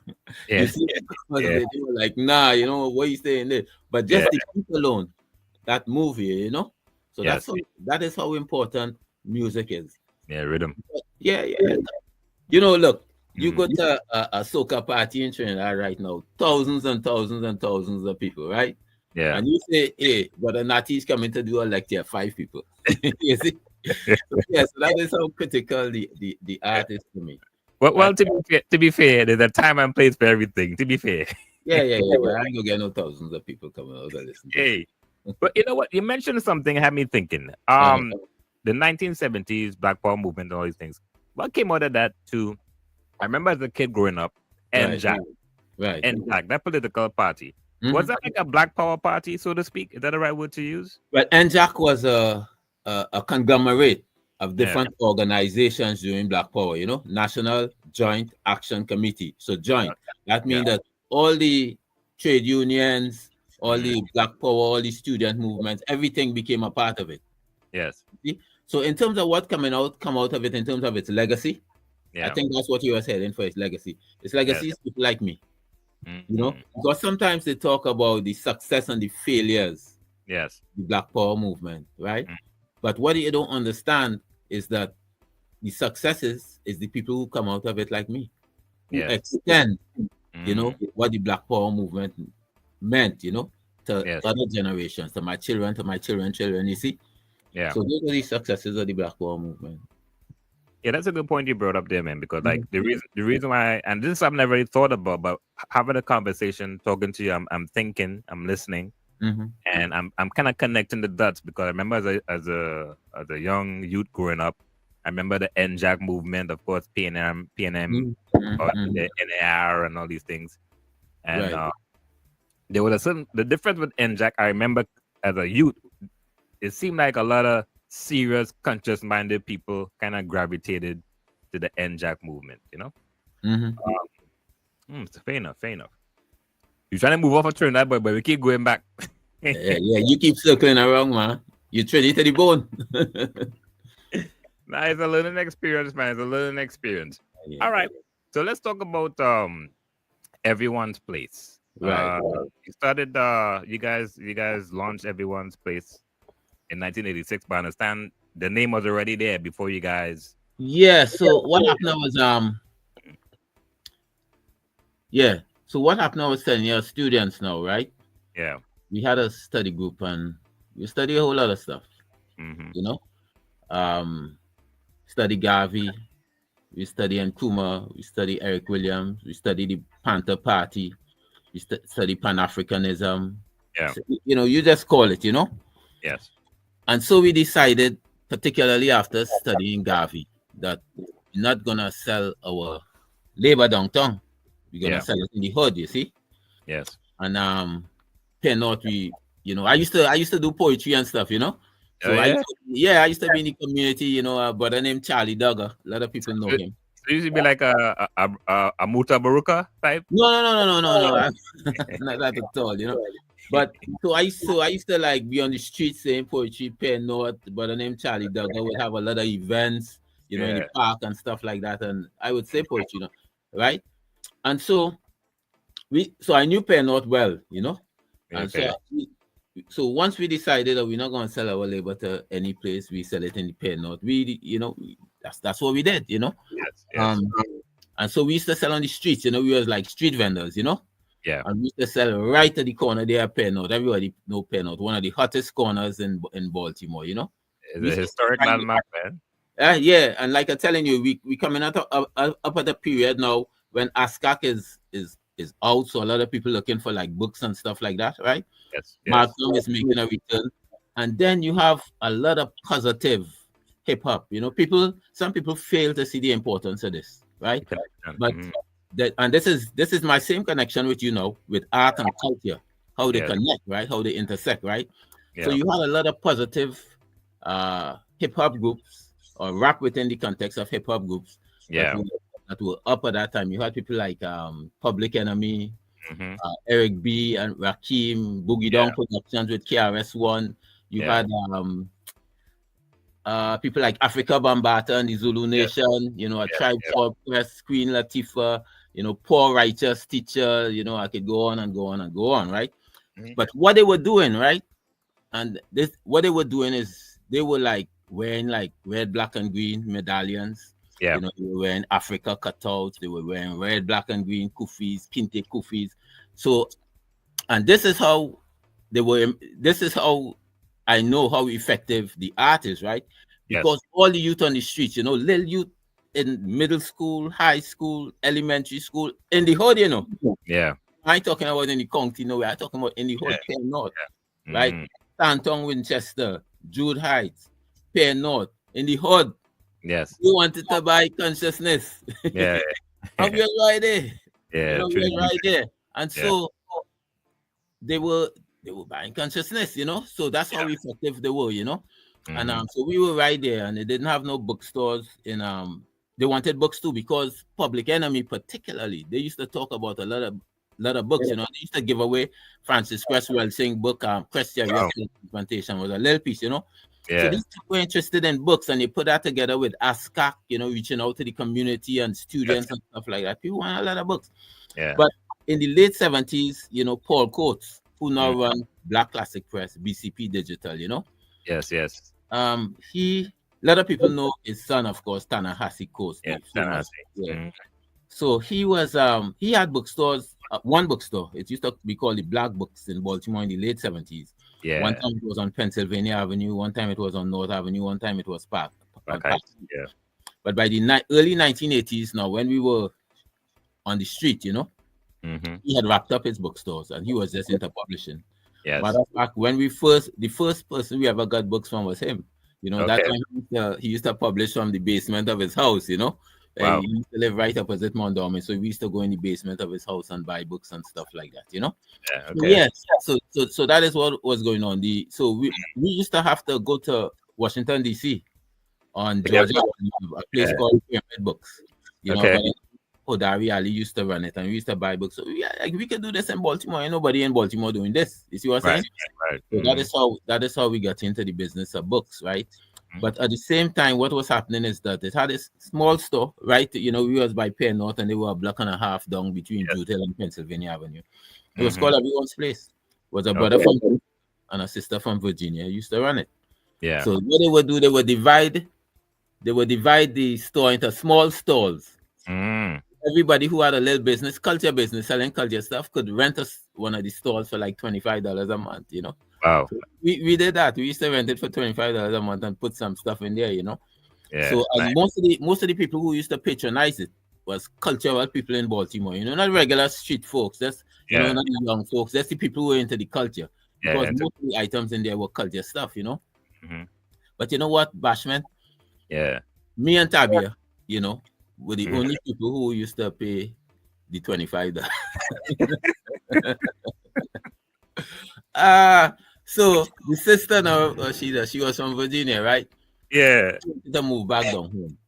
You see? They were like, nah, you know, what you saying there? But just the beat alone, that movie, you know? So that is how important music is. Rhythm. You know, look, you go to a soca party in Trinidad right now, thousands and thousands and thousands of people, right? And you say, hey, Brother Nati is coming to do a lecture, 5 people. You see? So that is how critical the art is to me. Well, to be fair, there's a time and place for everything, to be fair. But I ain't gonna get no thousands of people coming out to listen. But you know what? You mentioned something that had me thinking. The 1970s Black Power movement and all these things. What came out of that too? I remember as a kid growing up, NJAC, that political party. Was that like a Black Power party, so to speak? Is that the right word to use? Well, NJAC was a conglomerate of different organizations doing Black Power, you know, National Joint Action Committee. So joint, that means that all the trade unions, all the Black Power, all the student movements, everything became a part of it. See? So in terms of what come out of it in terms of its legacy, I think that's what you were saying for its legacy. Its legacy is people like me. You know, because sometimes they talk about the success and the failures, the Black Power movement, right? But what you don't understand is that the successes is the people who come out of it like me, who extend, you know, what the Black Power movement meant, you know. to Yes. other generations, to my children, children, you see? Yeah. So those are the successes of the Black Power movement. Yeah, that's a good point you brought up there, man. Because like Mm-hmm. the reason why, and this is something I've really thought about, but having a conversation, talking to you, I'm thinking, I'm listening, Mm-hmm. and I'm kind of connecting the dots because I remember as a young youth growing up, I remember the NJAC movement, of course, PNM, or Mm-hmm. the NAR and all these things, and Right. there was a certain the difference with NJAC. I remember as a youth, it seemed like a lot of serious, conscious-minded people kind of gravitated to the NJAC movement. You know, Mm-hmm. so fair enough, fair enough. You're trying to move off of Trinidad, but we keep going back. Yeah, you keep circling around, man. You tread it to the bone. Nah, it's a learning experience, man. It's a learning experience. Yeah. All right, so let's talk about everyone's place. Right. You started. You guys launched everyone's place in 1986. But I understand the name was already there before you guys. Yeah. So what happened was yeah. So what happened was telling your students now, right? Yeah. We had a study group and we study a whole lot of stuff. Mm-hmm. You know, study Garvey, we study Nkrumah, we study Eric Williams, we study the Panther Party, we study Pan-Africanism. Yeah. So, you know, you just call it, you know. Yes. And so we decided, particularly after studying Garvey, that we're not gonna sell our labor downtown. We're gonna sell it in the hood, you see. Yes. And Penn North, I used to do poetry and stuff, you know. So I used to be in the community, you know, a brother named Charlie Duggar. A lot of people know him. So you used to be like a Muta Baruka type? No. Not that at all, you know. But so I used to like be on the street saying poetry, Penn North, brother named Charlie Duggar would have a lot of events, you know, in the park and stuff like that. And I would say poetry, you know, right? And so I knew Penn North well, you know. And so once we decided that we're not going to sell our labor to any place, we sell it in the Penn North. That's what we did, you know. Yes. And so we used to sell on the streets, you know. We was like street vendors, you know. Yeah. And we used to sell right at the corner there, Penn North. Everybody know Penn North, one of the hottest corners in Baltimore, you know. It's a historic landmark, man. Yeah, and like I'm telling you, we coming up at the period now when ASCAC is out, so a lot of people looking for like books and stuff like that, right? Yes. Malcolm is making a return, and then you have a lot of positive hip hop. You know, some people fail to see the importance of this, right? But this is my same connection with with art and culture, how they connect, right? How they intersect, right? So you had a lot of positive hip hop groups or rap within the context of hip hop groups. That were up at that time. You had people like Public Enemy, Eric B and Rakim, Boogie Down Productions with KRS-One. You had people like Africa Bambaataa and the Zulu Nation, you know, a Tribe Called Quest, Queen Latifah, you know, Poor Righteous Teacher, you know, I could go on and go on and go on, right? But what they were doing, right? And what they were doing is they were like wearing like red, black, and green medallions. You know, they were wearing Africa cutouts, they were wearing red, black, and green kufis, kente kufis. So, and this is how I know how effective the art is, right? Because all the youth on the streets, you know, little youth in middle school, high school, elementary school, in the hood, you know. I ain't talking about in the county, no way. I'm talking about in the hood, Penn North, right? Stanton, Winchester, Jude Heights, Penn North, in the hood. Yes. You wanted to buy consciousness. Yeah. And we're right there. Yeah. We're right there. And so they were buying consciousness, you know. So that's how effective they were, you know. And so we were right there, and they didn't have no bookstores in they wanted books too, because Public Enemy particularly, they used to talk about a lot of books, you know. They used to give away Francis Cresswell Singh book, Christian Plantation was a little piece, you know. So these people were interested in books, and you put that together with ASCAC, you know, reaching out to the community and students and stuff like that. People want a lot of books. But in the late 70s, you know, Paul Coates, who now run Black Classic Press, BCP Digital, you know. Yes. A lot of people know his son, of course, Ta-Nehisi Coates. So he had bookstores, one bookstore. It used to be called the Black Books in Baltimore in the late 70s. One Yeah. time it was on Pennsylvania Avenue, one time it was on North Avenue, one time it was on Okay. Park. Yeah. But by the early 1980s, now when we were on the street, Mm-hmm. he had wrapped up his bookstores and he was just into publishing. Yes. Matter of fact, when the first person we ever got books from was him. That Okay. time he used to publish from the basement of his house, Wow. He used to live right opposite Mondawmin, so we used to go in the basement of his house and buy books and stuff like that. Yeah. So Okay. yes, so that is what was going on. So we used to have to go to Washington D.C. on Yeah. Georgia, a place Yeah. called Pyramid Books. Okay. But Dari Ali used to run it, and we used to buy books. So yeah, like we could do this in Baltimore. Ain't nobody in Baltimore doing this. You see what I'm Right. saying? Right. So that is how we got into the business of books, right? Mhm. But at the same time, what was happening is that it had a small store, right? We was by Penn North, and they were a block and a half down between Yes. Jute Hill and Pennsylvania Avenue. It was Mhm. called Everyone's Place. It was a brother Okay. from and a sister from Virginia used to run it. Yeah. So what they would do, they would divide the store into small stalls. Mm. Everybody who had a little business, culture business, selling culture stuff, could rent us one of the stalls for like $25 a month. Wow. So we did that. We used to rent it for $25 a month and put some stuff in there. Yeah. So and Nice. most of the people who used to patronize it was cultural people in Baltimore. Not regular street folks. That's Yeah. not the young folks. That's the people who are into the culture, because Yeah. most of the items in there were culture stuff. Mhm. But you know what, Bashman? Yeah. Me and Tabia, were the Mhm. only people who used to pay the $25. So the sister now, she was from Virginia, right? Yeah. She wanted to move back down home.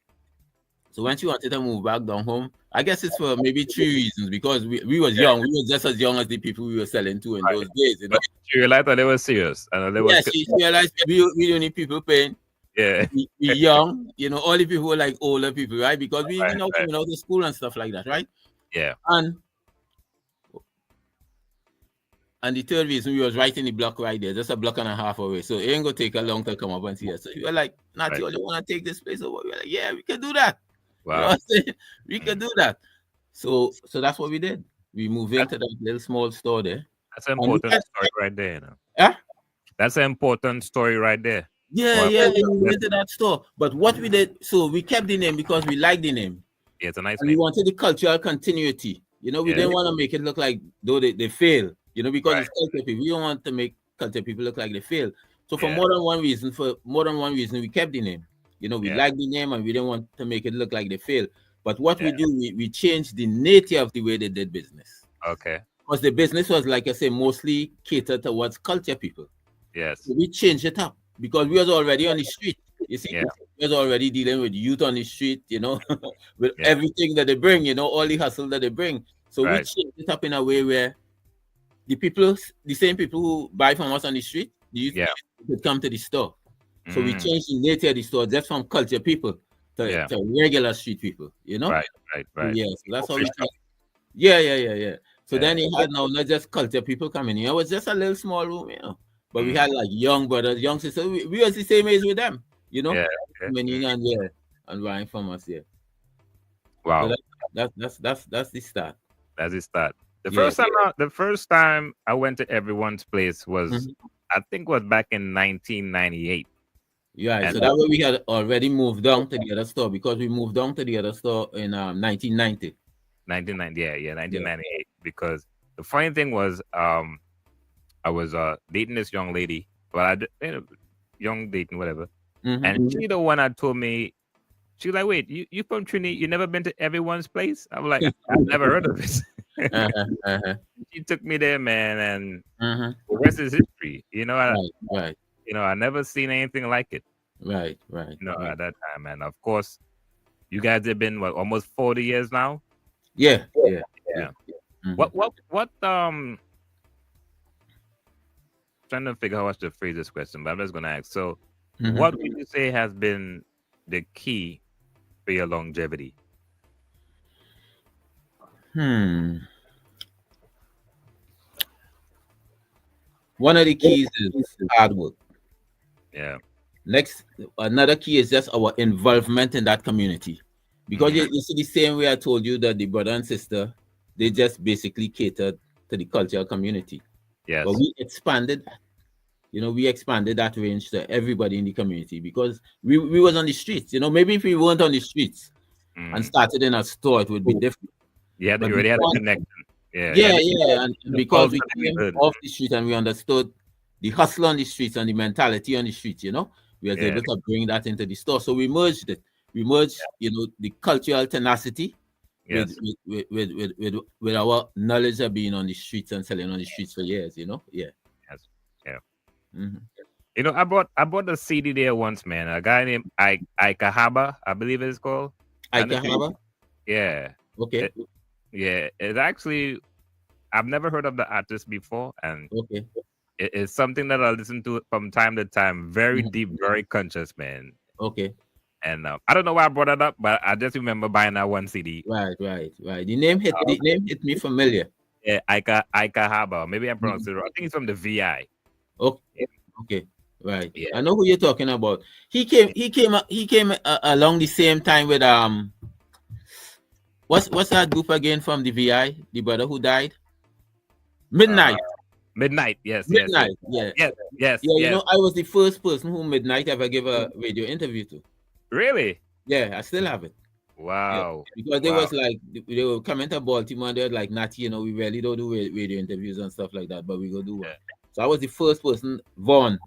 So when she wanted to move back down home, I guess it's for maybe 3 reasons. Because we was young, we were just as young as the people we were selling to in those days, But she realized that they were serious and they Yeah, was. she realized we don't need people paying. Yeah. We young, all the people were like older people, right? Because we Right. know Right. coming out of school and stuff like that, right? Yeah. And the third reason, we was right in the block right there, just a block and a half away. So it ain't gonna take a long to come up and see us. So we were like, Nati, Right. you want to take this place over? We were like, yeah, we can do that. You know Wow. what I'm saying? We can do that. So that's what we did. We moved into that little small store there. That's an And we important had, story right there. huh? That's an important story right there. Yeah, Wow. we went to that store. But what we did, so we kept the name because we liked the name. Yeah, it's a nice And we name. wanted the cultural continuity. We Yeah. didn't want to make it look like though they fail, because Right. it's culture people. We don't want to make culture people look like they fail. So for Yeah. more than one reason, we kept the name. We Yeah. liked the name and we didn't want to make it look like they fail. But what we Yeah. do, we changed the nature of the way they did business. Okay. Because the business was, like I say, mostly catered towards culture people. Yes. So we changed it up because we was already on the street. You see, Yeah. we was already dealing with youth on the street, with Yeah. everything that they bring, all the hustle that they bring. So we Right. changed it up in a way where the same people who buy from us on the street, the youth Yeah. could come to the store. So we Mm. changed the nature of the store just from culture people Yeah. to regular street people, Right. Right. Yeah, so that's how we Official. Yeah. So Yeah. then you had now not just culture people coming in. It was just a little small room, But we Mm. had like young brothers, young sisters. We was the same age with them, Yeah. Okay. coming in and buying from us, yeah. Wow. So that's the start. That's the start. The Yeah. first time I went to everyone's place was, Mhm. I think, was back in 1998. Yeah, And- so that way we had already moved down to the other store because we moved down to the other store in 1990. 1990. Yeah. 1998. Because the funny thing was, I was dating this young lady, young dating, whatever. Mhm. And she the one that told me, she was like, "Wait, you from Trinity? You never been to everyone's place?" I'm like, "I've never heard of it." She took me there, man, and Mhm. the rest is history. Right. I never seen anything like it. Right. At that time, and of course, you guys have been almost 40 years now. Yeah. Mhm. What trying to figure out how to phrase this question, but I'm just gonna ask. So, Mhm. what would you say has been the key for your longevity? One of the keys is hard work. Yeah. Next, another key is just our involvement in that community. Because you see the same way I told you that the brother and sister, they just basically catered to the cultural community. Yes. But we expanded that. We expanded that range to everybody in the community because we was on the streets. Maybe if we weren't on the streets and started in a store, it would be different. Yeah, you already had a connection. Yeah. And because we came off the street and we understood the hustle on the streets and the mentality on the streets, we were able to bring that into the store. So we merged it. We merged, the cultural tenacity with our knowledge of being on the streets and selling on the streets for years, Yeah. Yes. Yeah. I bought a CD there once, man. A guy named Ikahaba, I believe it's called. Ikahaba? Yeah. Okay. It's actually, I've never heard of the artist before, and okay, it's something that I listen to from time to time. Very deep, very conscious, man. Okay. And I don't know why I brought it up, but I just remember buying that one CD. Right. The name hit me familiar. Yeah, Ikahaba. Maybe I pronounced it wrong. I think it's from the VI. Okay. Right. Yeah. I know who you're talking about. He came along the same time with what's that group again from the VI? The brother who died? Midnight. Midnight, yes. Midnight, yes. I was the first person who Midnight ever gave a radio interview to. Really? Yeah, I still have it. Wow. Yeah, because they was like, they were coming to Baltimore, they were like, Nati, we really don't do radio interviews and stuff like that, but we go do one. So I was the first person, Vaughn.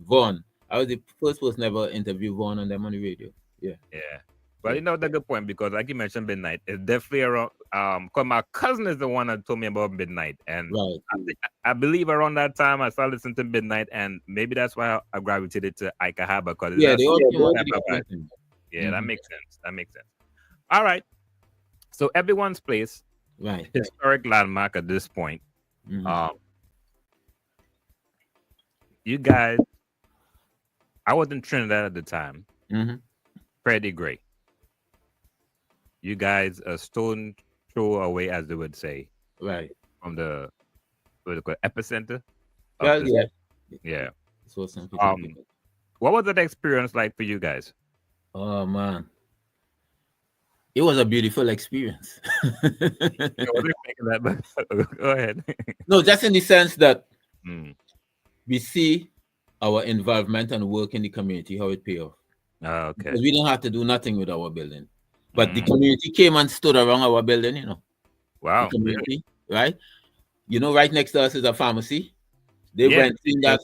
I was the first person ever interview Vaughn on them on the radio. Yeah. But that's a good point, because like you mentioned Midnight, it's definitely around because my cousin is the one that told me about Midnight. And I believe around that time I started listening to Midnight, and maybe that's why I gravitated to Ikahaba, because they all that makes sense. All right. So Everyone's Place, historic landmark at this point. You guys, I was in Trinidad at the time. Freddie Gray. You guys a stone throw away, as they would say, from the epicenter. Yeah. So what was that experience like for you guys? Oh man, it was a beautiful experience. Go ahead. No, just in the sense that we see our involvement and work in the community, how it pay off. Okay. Because we didn't have to do nothing with our building, but the community came and stood around our building. Wow. The community, right? Right next to us is a pharmacy. They went in that.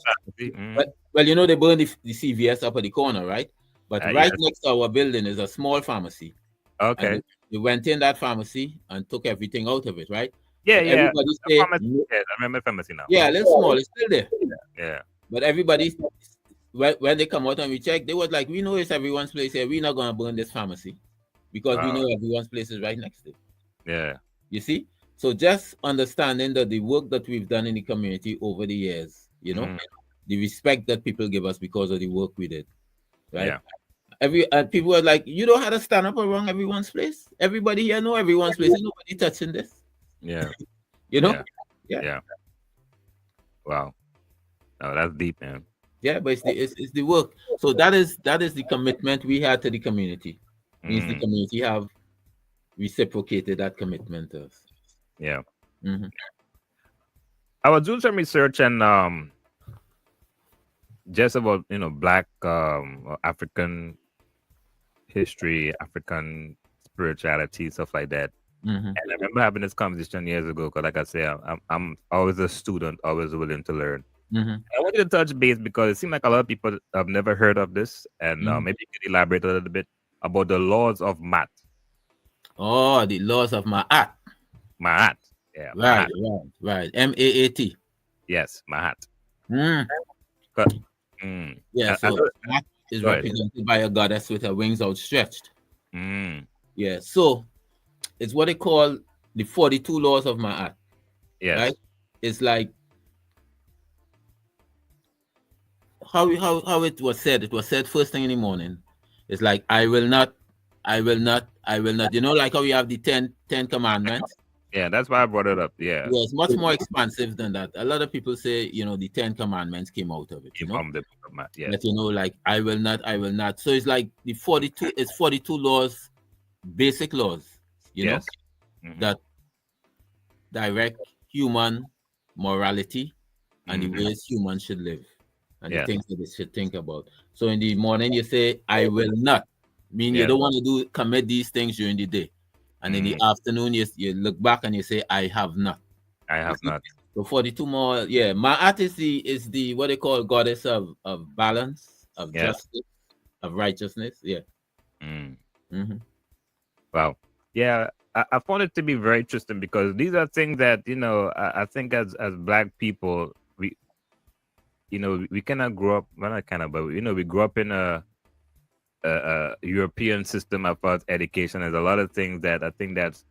Well, they burned the CVS up at the corner, right? But right next to our building is a small pharmacy. Okay. They went in that pharmacy and took everything out of it, right? Yeah. Everybody say, I remember pharmacy now. Yeah, a little small. It's still there. Yeah. But everybody, when they come out and we check, they was like, we know it's Everyone's Place here. We're not going to burn this pharmacy because we know Everyone's Place is right next to it. Yeah. You see? So just understanding that the work that we've done in the community over the years, the respect that people give us because of the work we did, right? Yeah. People were like, you don't have to stand up around Everyone's Place. Everybody here know Everyone's Place. Ain't nobody touching this. Yeah. Yeah. Wow. Oh, that's deep, man. Yeah, but it's the work. So that is the commitment we had to the community. Means the community have reciprocated that commitment to us. Yeah. I was doing some research and just about Black African history, African spirituality, stuff like that. And I remember having this conversation years ago because, like I say, I'm always a student, always willing to learn. I wanted to touch base because it seemed like a lot of people have never heard of this, and maybe you could elaborate a little bit about the laws of Maat. Oh, the laws of Maat. Maat. Yeah. Right. M-A-A-T. Yes, Maat. Yeah, so Maat is represented by a goddess with her wings outstretched. Yeah, so it's what they call the 42 laws of Maat. Yes. Right? It's like how it was said. It was said first thing in the morning. It's like I will not. Like how we have the 10 commandments. Yeah, that's why I brought it up. Yeah. Yeah, it's much more expansive than that. A lot of people say, the 10 commandments came out of it. From the Book of Maat, yeah. But like I will not. So it's like the 42 laws basic laws, Yes. Mhm. that direct human morality and the Mhm. ways humans should live and the Yes. things that they should think about. So in the morning you say, I will not. Mean you Yes. don't want to commit these things during the day. And in the Mhm. afternoon you look back and you say, I have not. I You have see? not. So 42 more, yeah. Maat is the what they call goddess of balance, of Yes. justice, of righteousness. Yeah. Mm. Hmm. Wow. Yeah, I found it to be very interesting because these are things that I think as Black people we cannot grow up. Well, not kind of, but we grew up in a European system as far as education. There's a lot of things that I think that's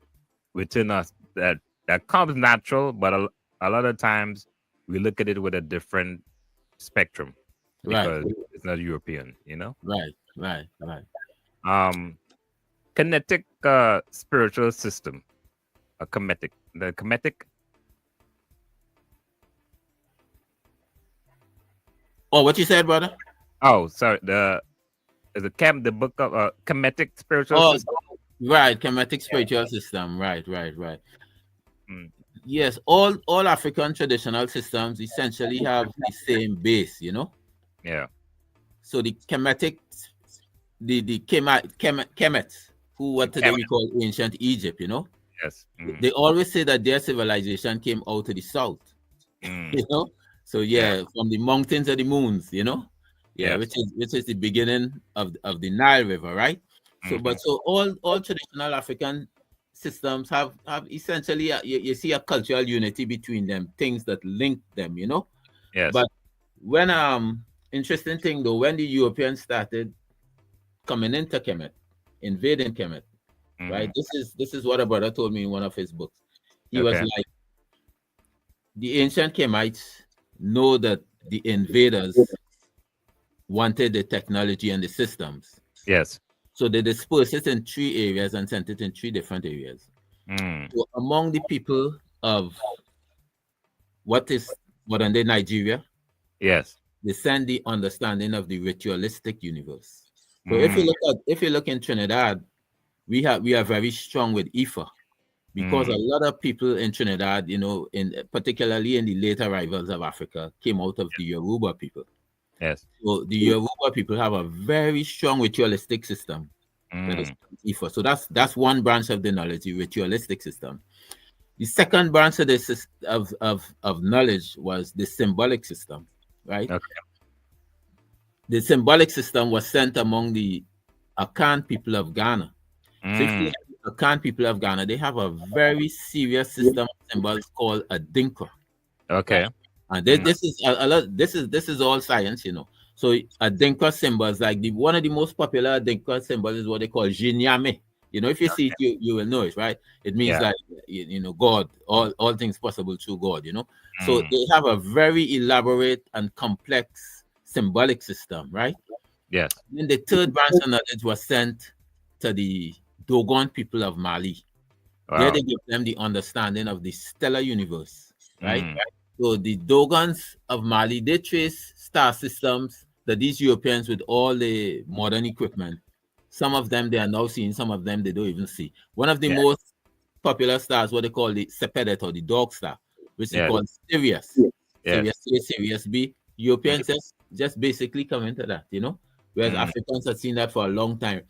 within us that comes natural, but a lot of times we look at it with a different spectrum Right, because it's not European. right. Um, kinetic spiritual system, a Kemetic, the Kemetic. Oh, what you said, brother? Oh, sorry, the book of Kemetic spiritual Oh, system. right, Kemetic spiritual system. Right. Mm, Yes, all African traditional systems essentially have the same base. yeah, So the Kemetic, the Kemets, who what today Kemet. we call ancient Egypt. Yes. They always say that their civilization came out of the south. Mm, you know. So yeah. yeah, from the mountains of the moons. Yeah, Yes. which is the beginning of the Nile River, right? So, Hmm. but so all traditional African systems have essentially you see a cultural unity between them, things that link them. Yes. But when interesting thing though, when the Europeans started coming into Kemet, invading Kemet, right? Hmm. This is what a brother told me in one of his books. He was Okay. like, the ancient Kemites know that the invaders wanted the technology and the systems. Yes. So they dispersed it in 3 areas and sent it in 3 different areas. Mm, So among the people of what is modern day Nigeria, yes. they send the understanding of the ritualistic universe. So Mm, if you look in Trinidad, we are very strong with Ifa, because a mm, lot of people in Trinidad, in particularly in the late arrivals of Africa, came out of the Yoruba people. yes. So the Yoruba people have a very strong ritualistic system that is Mm, Ifa. So that's one branch of the knowledge, the ritualistic system. The second branch of the of knowledge was the symbolic system, right? okay. The symbolic system was sent among the Akan people of Ghana. So if you Mm, look at the Akan people of Ghana, they have a very serious system of symbols called a dinka, right? okay. And this, Mm, this is a lot. This is all science. So a dinka symbols, like one of the most popular dinka symbols is what they call jinyame. If you see it, you will know it, right? It means yeah. like God, all things possible through God. So Mm, they have a very elaborate and complex symbolic system, right? yes. Then the third branch of knowledge was sent to the Dogon people of Mali. There Wow. they give them the understanding of the stellar universe, right? Mm, So the Dogons of Mali, they trace star systems that these Europeans with all the modern equipment, some of them they are now seeing, some of them they don't even see. One of the yeah. most popular stars, what they call the Sepedit or the dog star, which is Yes. called Sirius. Yes. Sirius A, Sirius B. Mm, Europeans just basically come into that. Whereas mm, Africans have seen that for a long time.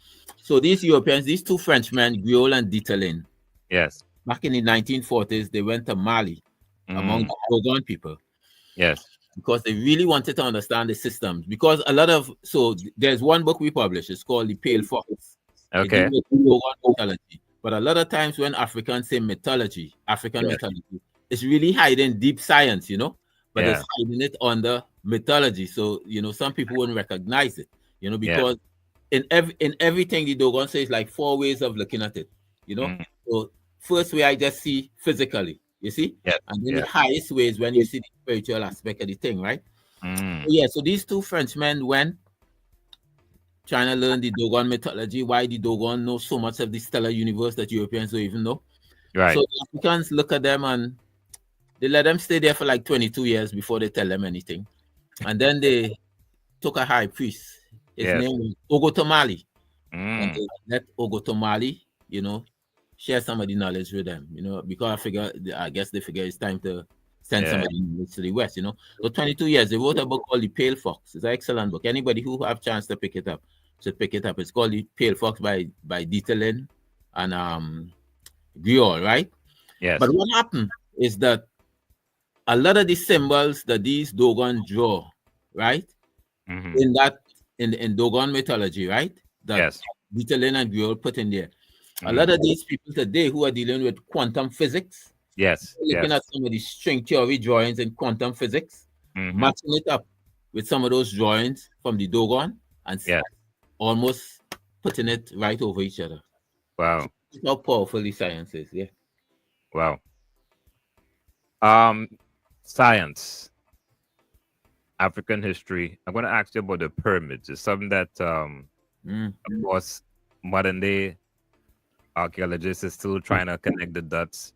So these Europeans, these two Frenchmen, Griol and Dieterlen, yes. back in the 1940s, they went to Mali among Mm, the Dogon people yes. because they really wanted to understand the systems. Because there's one book we published, it's called The Pale Fox. It deals Okay. with Dogon mythology. But a lot of times when Africans say mythology, African Yes. mythology, it's really hiding deep science, but it's Yeah. hiding it under mythology. So, some people wouldn't recognize it, Yeah. because in everything the Dogon says, like 4 ways of looking at it. Mm, So first way I just see physically, you see, yes. and then the Yeah. highest way is when you see the spiritual aspect of the thing, right? Mm, Yeah, so these two Frenchmen went trying to learn the Dogon mythology, why the Dogon know so much of the stellar universe that Europeans don't even know. So right. the Africans look at them and they let them stay there for like 22 years before they tell them anything. And then they took a high priest. His Yes. name was Ogotomali. And Mm, they let Ogotomali you know, share some of the knowledge with them, you know, because I guess they figure it's time to send Yeah. somebody to the West, you know. So 22 years, they wrote a book called The Pale Fox. It's an excellent book. Anybody who have chance to pick it up should pick it up. It's called The Pale Fox by Dieterlin and Griol, right? Yes. But what happened is that a lot of the symbols that these Dogon draw, right, Mm-hmm. in Dogon mythology, right, that Yes. Dieterlin and Griol put in there. A Mm-hmm. lot of these people today who are dealing with quantum physics, Yes. looking Yes. at some of the string theory drawings in quantum physics, Mm-hmm. matching it up with some of those drawings from the Dogon, and Yes. almost putting it right over each other. Wow. That's how powerful the science is. Yeah. Wow. Science, African history. I'm going to ask you about the pyramids. It's something that, of course, modern day archaeologists are still trying to connect the dots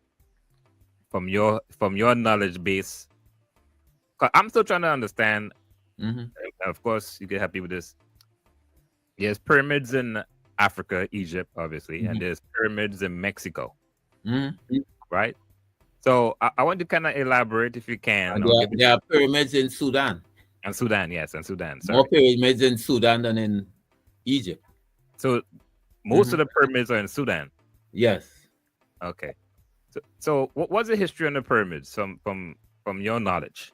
from your knowledge base. 'Cause I'm still trying to understand. Of course, you get happy with this. There's pyramids in Africa, Egypt, obviously, and there's pyramids in Mexico, right? So I want to kind of elaborate, if you can. There are pyramids in Sudan. And Sudan, yes, and Sudan. Sorry. More pyramids in Sudan than in Egypt. So most of the pyramids are in Sudan. Yes. Okay. So what's the history on the pyramids from your knowledge?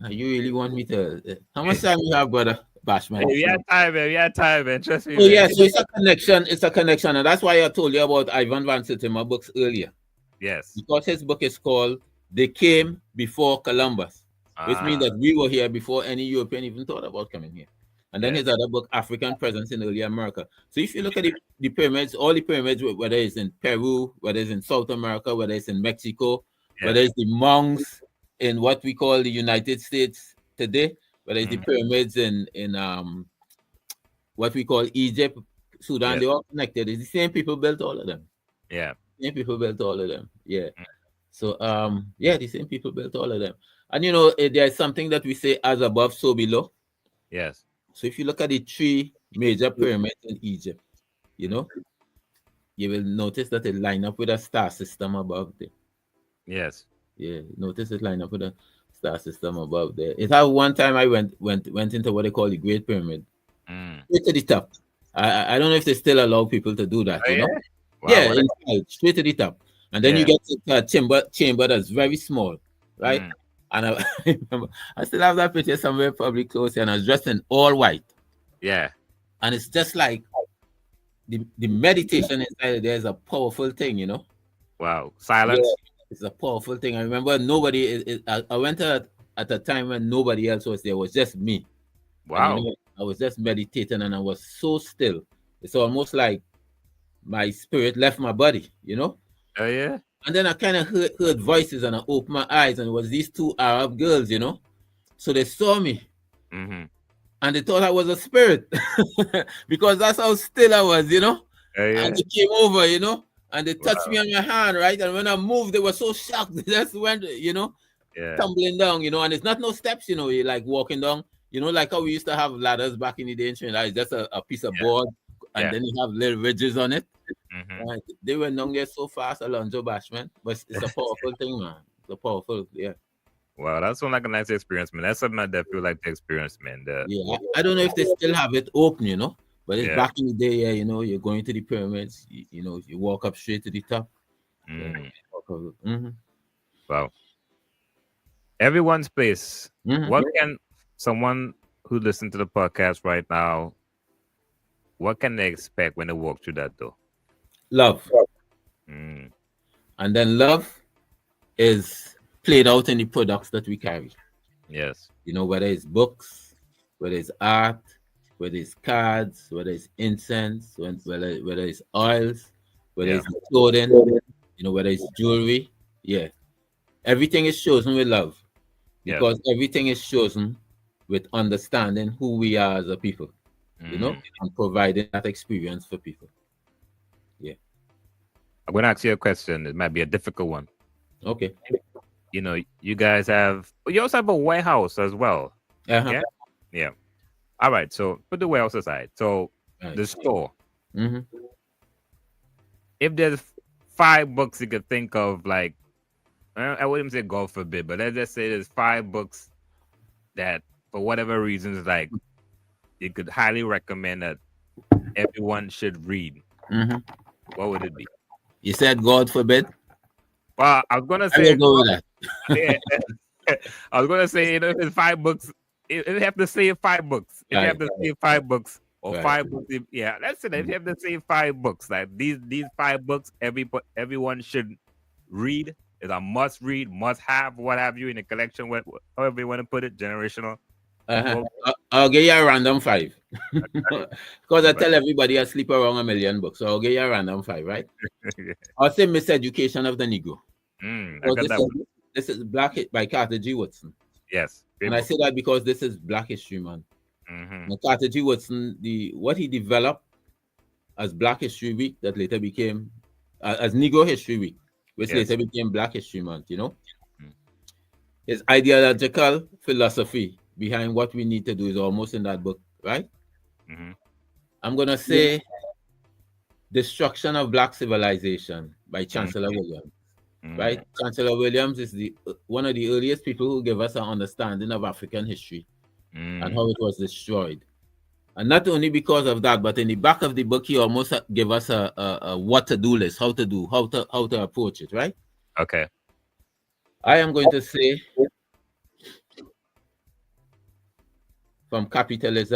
You really want me to? How much time you have, brother Bashman? Hey, we had time, man. Trust me. Oh yeah, so it's a connection. It's a connection, and that's why I told you about Ivan Van Sertima books earlier. Yes. Because his book is called "They Came Before Columbus," which means that we were here before any European even thought about coming here. And then his other book, African Presence in Early America. So if you look at the pyramids, all the pyramids, whether it's in Peru, whether it's in South America, whether it's in Mexico, whether it's the monks in what we call the United States today, whether it's the pyramids in what we call Egypt, Sudan, they're all connected. It's the same people built all of them. Yeah. Same people built all of them. Yeah. So the same people built all of them. And you know, there's something that we say as above, so below. Yes. So if you look at the three major pyramids in Egypt, you know, you will notice that they line up with a star system above there. Yes. Yeah, notice it line up with a star system above there. It had one time I went into what they call the Great Pyramid. Straight to the top. I don't know if they still allow people to do that, you know? Wow, yeah, inside, straight to the top. And then you get to a chamber that's very small, right? And I remember, I still have that picture somewhere probably close, and I was dressed in all white. Yeah. And it's just like the meditation inside there is a powerful thing, you know? Wow. Silence. Yeah, it's a powerful thing. I remember I went at a time when nobody else was there. It was just me. Wow. And, you know, I was just meditating and I was so still. It's almost like my spirit left my body, you know? Oh, yeah? And then I kind of heard voices and I opened my eyes and it was these two Arab girls, you know? So they saw me. And they thought I was a spirit because that's how still I was, you know? Oh, yeah. And they came over, you know? And they touched me on my hand, right? And when I moved, they were so shocked. They just went, you know, tumbling down, you know? And it's not no steps, you know? You're like walking down, you know, like how we used to have ladders back in the day in Trinidad. It's just a piece of board and then you have little ridges on it. Right? They went down there so fast, Alonzo Bashman. But it's a powerful thing, man. It's a powerful, Wow, that's one like a nice experience, man. That's something I feel like the experience, man. I don't know if they still have it open, you know, but it's back in the day, you know, you're going to the pyramids, you know, you walk up straight to the top. Wow. Everyone's place. What can someone who listens to the podcast right now, what can they expect when they walk through that door? Love. And then love is played out in the products that we carry. Yes. You know, whether it's books, whether it's art, whether it's cards, whether it's incense, whether it's oils, whether it's clothing, you know, whether it's jewelry. Yeah. Everything is chosen with love. Because everything is chosen with understanding who we are as a people. You know, and providing that experience for people. Yeah. I'm going to ask you a question. It might be a difficult one. Okay. You know, you also have a warehouse as well. Yeah. Yeah. All right. So put the warehouse aside. So the store. if there's 5 books you could think of, like, I wouldn't say God forbid, but let's just say there's 5 books that, for whatever reasons, like, you could highly recommend that everyone should read, what would it be? You said God forbid. Well, I was gonna I will say, go with that. yeah, I was gonna say, if it's 5 books, it have to say 5 books. If you have to say 5 books or Right. 5 books, yeah, that's it. If you have to say 5 books, like these 5 books, everyone should read. Is a must read, must have, what have you, in the collection, however you want to put it, generational. I'll give you a random 5 because I tell everybody I sleep around 1,000,000 books, so I'll give you a random 5, right? I'll say Miseducation of the Negro. This is Black by Carter G. Woodson. Yes, and I say that because this is Black History Month. Carter G. Woodson, what he developed as Black History Week, that later became as Negro History Week, which later became Black History Month. You know, his ideological philosophy behind what we need to do is almost in that book, right? I'm gonna say Destruction of Black Civilization by Chancellor Williams. Right? Chancellor Williams is one of the earliest people who gave us an understanding of African history and how it was destroyed. And not only because of that, but in the back of the book, he almost gave us a what to do list, how to approach it, right? Okay. I am going to say from Columbus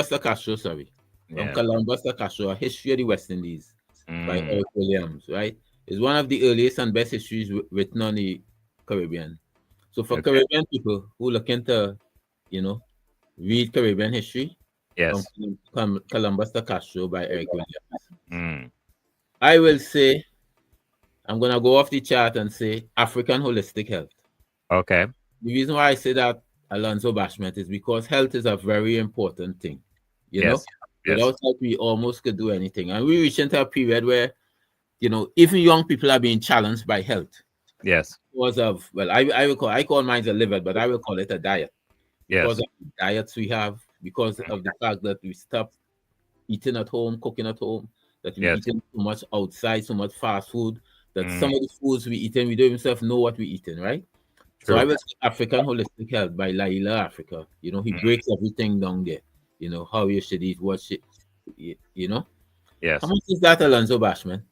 to Castro, from Columbus to Castro, A History of the West Indies by Eric Williams, right? Is one of the earliest and best histories written on the Caribbean. So for Caribbean people who looking to, read Caribbean history, from Columbus to Castro by Eric Williams. I will say, I'm going to go off the chart and say African Holistic Health. Okay. The reason why I say that, Alonzo Bashment, is because health is a very important thing. You know? Without health, we almost could do anything. And we reach into a period where, even young people are being challenged by health. Yes. Because of, I call mine a liver, but I will call it a diet. Because of the diets we have, because of the fact that we stop eating at home, cooking at home, that we're eating so much outside, so much fast food, that some of the foods we eating, we don't even know what we're eating, right? True. So I will say African Holistic Health by Laila Africa. He breaks everything down there. How you should eat, what should, Yes. How much is that, Alonzo Bashman?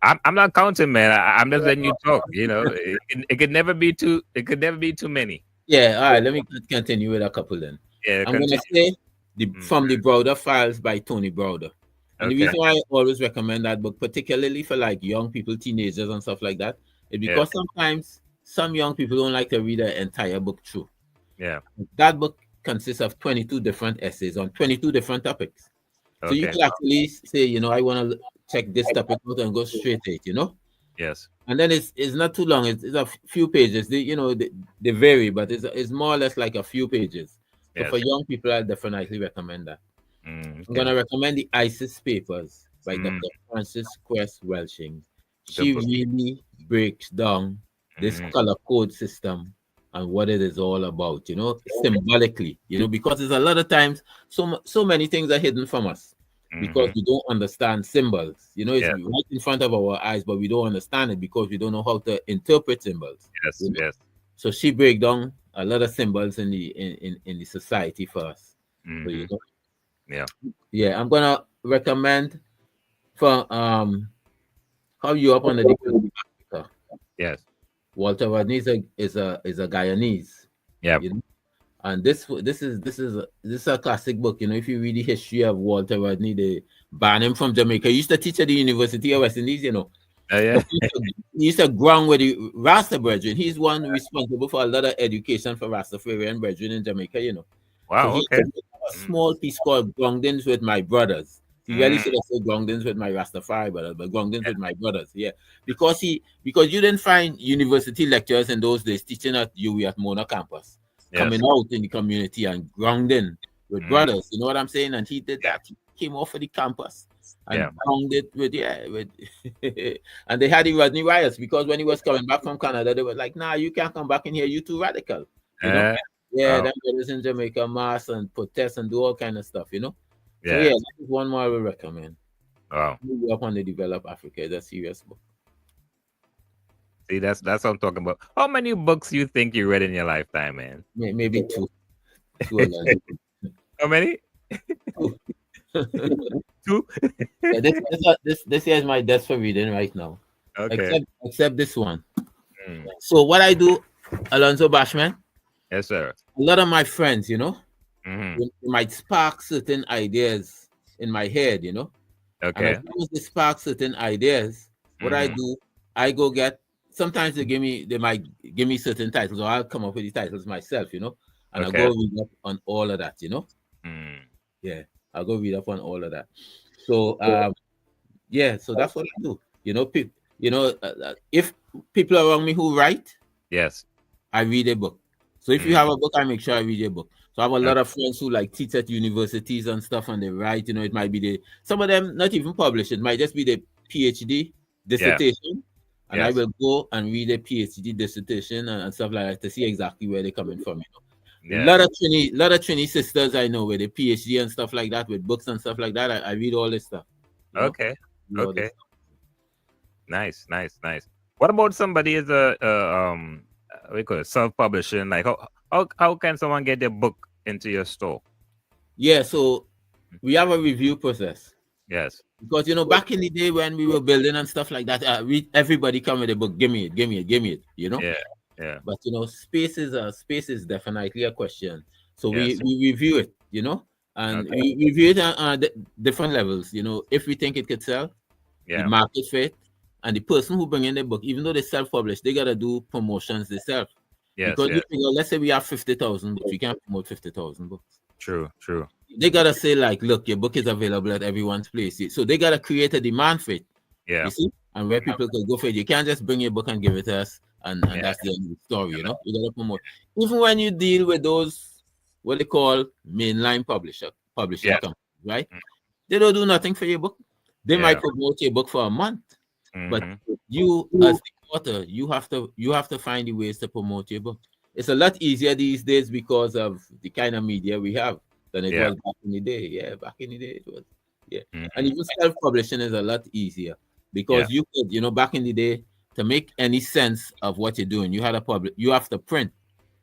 I'm not counting, man. I'm just letting you talk. It could never be too. It could never be too many. Yeah. All right. Let me continue with a couple then. Yeah. I'm gonna say from the Browder Files by Tony Browder. And the reason why I always recommend that book, particularly for like young people, teenagers, and stuff like that, is because sometimes some young people don't like to read an entire book through. Yeah. That book consists of 22 different essays on 22 different topics. So you can actually say, I want to check this topic out and go straight to it, Yes. And then it's not too long. It's a few pages. They vary, but it's more or less like a few pages. So for young people, I definitely recommend that. I'm going to recommend the ISIS Papers by Dr. Frances Quest Welshing. She really breaks down this color code system and what it is all about, symbolically, because there's a lot of times so many things are hidden from us because we don't understand symbols. It's right in front of our eyes, but we don't understand it because we don't know how to interpret symbols. Yes. So she breaks down a lot of symbols in the society for us. So, I'm gonna recommend for How You Up on the Deep of Africa. Yes. Walter Rodney is a Guyanese. Yeah. And this is a classic book. If you read the history of Walter Rodney, they banned him from Jamaica. He used to teach at the University of West Indies, He used to ground with the Rasta brethren. He's one responsible for a lot of education for Rastafarian brethren in Jamaica, Wow, so he a small piece called Groundings with My Brothers. He really should have said Groundings with My Rastafari brothers, but Groundings with My Brothers. Yeah. Because you didn't find university lecturers in those days teaching at UWI at Mona campus, coming out in the community and grounding with brothers. You know what I'm saying? And he did that. He came off of the campus and grounded with and they had the Rodney riots because when he was coming back from Canada, they were like, nah, you can't come back in here, you too radical. Them brothers in Jamaica mass and protest and do all kind of stuff, So that is one more I will recommend. Wow. New York when they develop Africa is a serious book. See, that's what I'm talking about. How many books you think you read in your lifetime, man? Maybe two alone. How many? Two. Two? Yeah, this here is my desk for reading right now. Okay. Except this one. Mm. So what I do, Alonzo Bashman, Yes, sir. a lot of my friends, Hmm. it might spark certain ideas in my head, And as Okay. soon as they spark certain ideas, what I Hmm. do, I go get. Sometimes they might give me certain titles, or I'll come up with the titles myself, and I Okay. go read up on all of that, Mm. Yeah, I'll go read up on all of that. So yeah, so that's what I do. If people around me who write, Yes. I read a book. So if you Mm. have a book, I make sure I read a book. So I have a Okay. lot of friends who like teach at universities and stuff, and they write. It might be some of them not even published. It might just be the PhD Yeah. dissertation, and I Yes. will go and read a PhD dissertation and stuff like that to see exactly where they're coming from. A Yeah. lot of Trini sisters I know with a PhD and stuff like that, with books and stuff like that. I read all this stuff. Okay. Read all this Okay. stuff. Nice. Nice. Nice. What about somebody is what do you call it, self-publishing? Like how can someone get their book into your store? Yeah, so we have a review process. Yes. Because back in the day when we were building and stuff like that, everybody come with a book, give me it, give me it, give me it, Yeah. Yeah. But space is definitely a question. So Yes. we review it, and Okay. we review it on different levels. If we think it could sell, the Yeah. market fit, and the person who bring in the book, even though they self-publish, they gotta do promotions themselves. Yes. Because Yes. let's say we have 50,000 books, we can't promote 50,000 books. True. True. They gotta say like, look, your book is available at everyone's place. So they gotta create a demand for it. Yeah. You see, and where people can go for it. You can't just bring your book and give it to us, and Yeah. that's the end of the story. You gotta promote. Even when you deal with those what they call mainline publishing Yes. companies, right? Mm. They don't do nothing for your book. They Yeah. might promote your book for a month, but Mhm. you as the author, you have to find the ways to promote your book. It's a lot easier these days because of the kind of media we have than it Yeah. was back in the day. Yeah, back in the day it was. Yeah, and Mhm. even self-publishing is a lot easier because Yeah. you could, back in the day, to make any sense of what you're doing, you have to print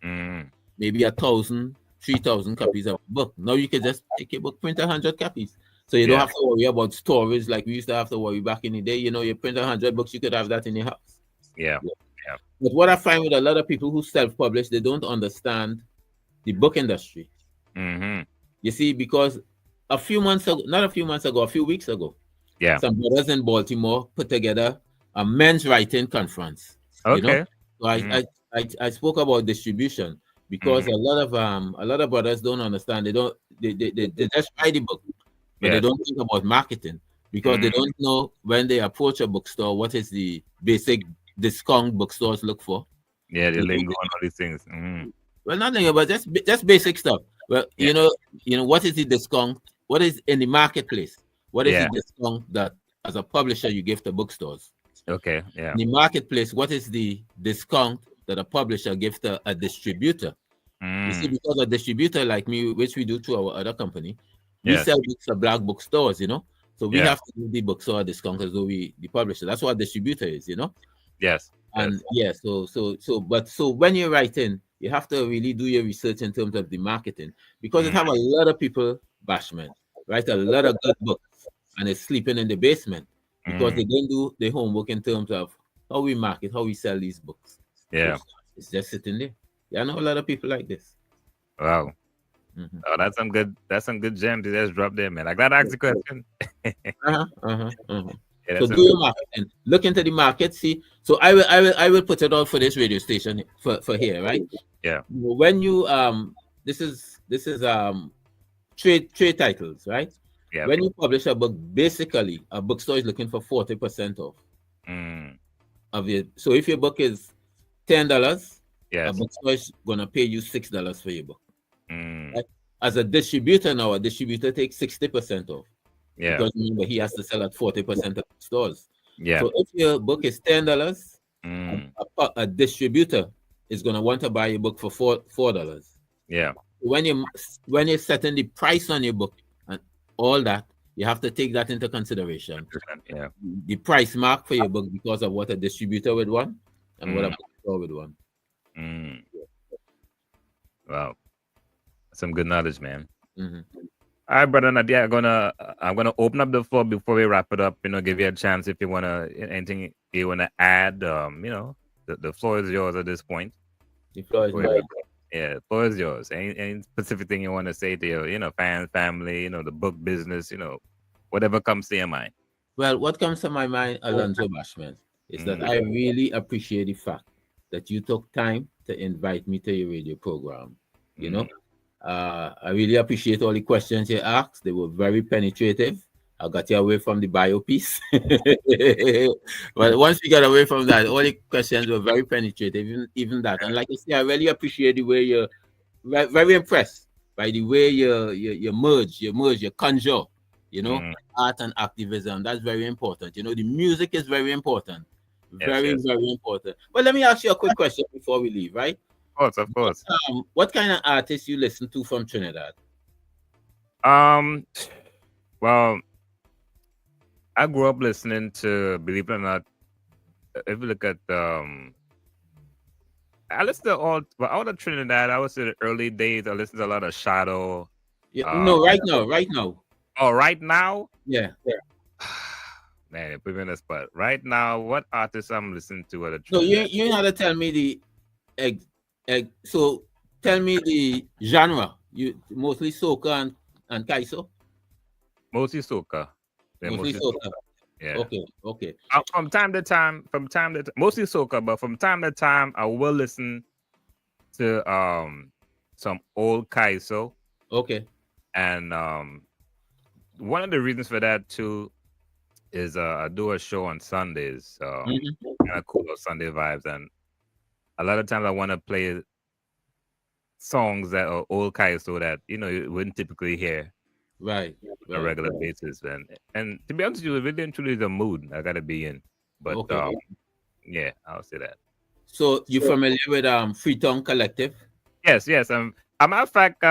Mhm. maybe 1,000, 3,000 copies of a book. Now you can just take a book, print 100 copies. So you don't Yeah. have to worry about storage like we used to have to worry back in the day. You print 100 books, you could have that in your house. Yeah. Yeah. Yeah. But what I find with a lot of people who self-publish, they don't understand the book industry. Mhm. You see, because a few weeks ago, Yeah. some brothers in Baltimore put together a men's writing conference. Okay. So Mhm. I spoke about distribution because Mhm. a lot of brothers don't understand. They just write the book, but they Yes. don't think about marketing because they Mhm. don't know when they approach a bookstore what is the basic discount bookstores look for. Yeah, the They don't lingo and all these things. Mhm. Well, nothing about just basic stuff. Well, Yeah. what is the discount? What is in the marketplace? What is the Yeah. discount that as a publisher you give to bookstores? Okay. Yeah. In the marketplace, what is the discount that a publisher gives to a distributor? You see, Mm. because a distributor like me, which we do to our other company, we Yes. sell books to black bookstores, So we Yeah. have to do the bookstore discount as though we the publisher. That's what a distributor is. Yes. And Yes. yeah, so when you're writing, you have to really do your research in terms of the marketing because it Mm. have a lot of people, Bashman, write a lot of good books and it's sleeping in the basement because Mm. they don't do their homework in terms of how we market, how we sell these books. Yeah. It's just sitting there. Yeah, I know a lot of people like this. Wow. Mhm. Oh, that's some good gems you just dropped there, man. I gotta ask the question. Yeah, So that's a do your marketing. Look into the market. See. So I will put it out for this radio station for here, right? yeah. When you this is trade titles, right? Yeah. When you publish a book, basically a bookstore is looking for 40% off Mm. of it. So if your book is $10, a Yes. bookstore is gonna pay you $6 for your book. Mm. Right? As a distributor now, a distributor takes 60% off. Yeah. Because remember he has to sell at 40% of stores. Yeah. So if your book is $10, Mm. a distributor is gonna want to buy your book for $4. Yeah. When you're setting the price on your book and all that, You have to take that into consideration. Yeah. The price mark for your book because of what a distributor would want and what a bookstore would want. Wow. Some good knowledge, man. Mm-hmm. All right, brother Nati, I'm gonna open up the floor before we wrap it up. Give you a chance if you wanna anything you wanna add. The floor is yours at this point. The floor is mine. Yeah, the floor is yours. Any specific thing you want to say to your fans, family, the book business, whatever comes to your mind. Well, what comes to my mind, Alonzo Bashman, is that I really appreciate the fact that you took time to invite me to your radio program. I really appreciate all the questions you asked. They were very penetrative. I got you away from the bio piece. But once we got away from that, all the questions were very penetrative, even that. And like I say, I really appreciate the way you're very impressed by the way you merge, you conjure, art and activism. That's very important. The music is very important. Very important. But let me ask you a quick question before we leave, right? Of course. What kind of artists you listen to from Trinidad? Well, I grew up listening to, believe it or not, if you look at I listen to all the Trinidad. I was in the early days. I listened to a lot of Shadow. No, right now. Oh, right now? Yeah. Man, you put me in the spot. Right now, what artists I'm listening to? No, you have to tell me the so tell me the genre. You mostly soca and kaiso? Mostly soca. Yeah, mostly soca. Yeah. Okay. From time to time, mostly soca, but from time to time, I will listen to some old kaiso. Okay. And one of the reasons for that too is I do a show on Sundays, kind of cool Sunday vibes, and a lot of times I want to play songs that are old kaiso that you wouldn't typically hear. Right. On a regular basis, and to be honest with you, it really and truly the mood I gotta be in. But yeah, I'll say that. So you familiar with Freetown Collective? Yes. As a matter of fact,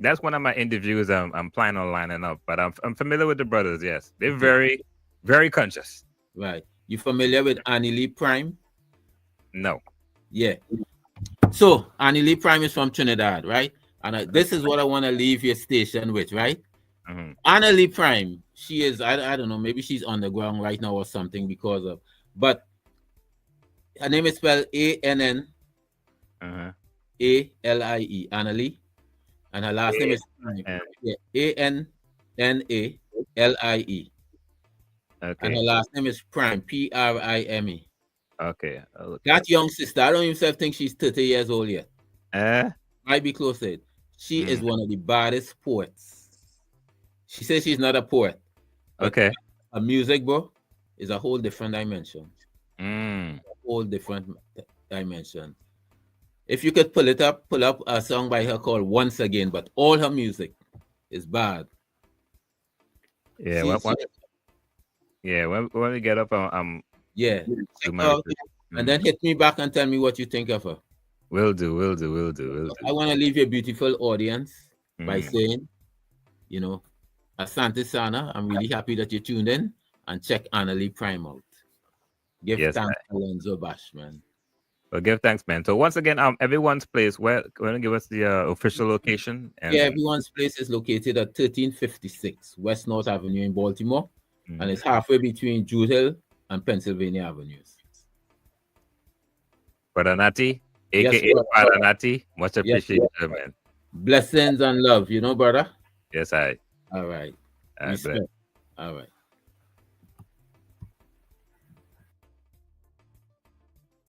that's one of my interviews I'm planning on lining up. But I'm familiar with the brothers. Yes, they're very, very conscious. Right. You familiar with Annie Lee Prime? No. Yeah. So Annie Lee Prime is from Trinidad, right? And this is what I want to leave your station with, right? Annie Lee Prime, she is, I don't know, maybe she's underground right now or something because of, but her name is spelled A-N-N A-L-I-E, Annie Lee. And her last name is Prime. A-N-N-A-L-I-E. Okay. And her last name is Prime, P-R-I-M-E. Okay. That young sister, I don't even think she's 30 years old yet. Might be close to it. She is one of the baddest poets. She says she's not a poet. Okay. A music, bro, is a whole different dimension. A whole different dimension. If you could pull up a song by her called Once Again, but all her music is bad. Yeah. When we get up, yeah. And then hit me back and tell me what you think of her. Will do. I want to leave your beautiful audience by saying, Asante Sana, I'm really happy that you tuned in and check Annie Lee Prime out. Give thanks to Alonzo Bashman. Well, give thanks, man. So once again, everyone's place. Where want to give us the official location? Everyone's place is located at 1356 West North Avenue in Baltimore, and it's halfway between Druid Hill and Pennsylvania Avenues. Brother Nati, aka Father Nati, much appreciated, man. Blessings and love, brother. Yes, All right. All right.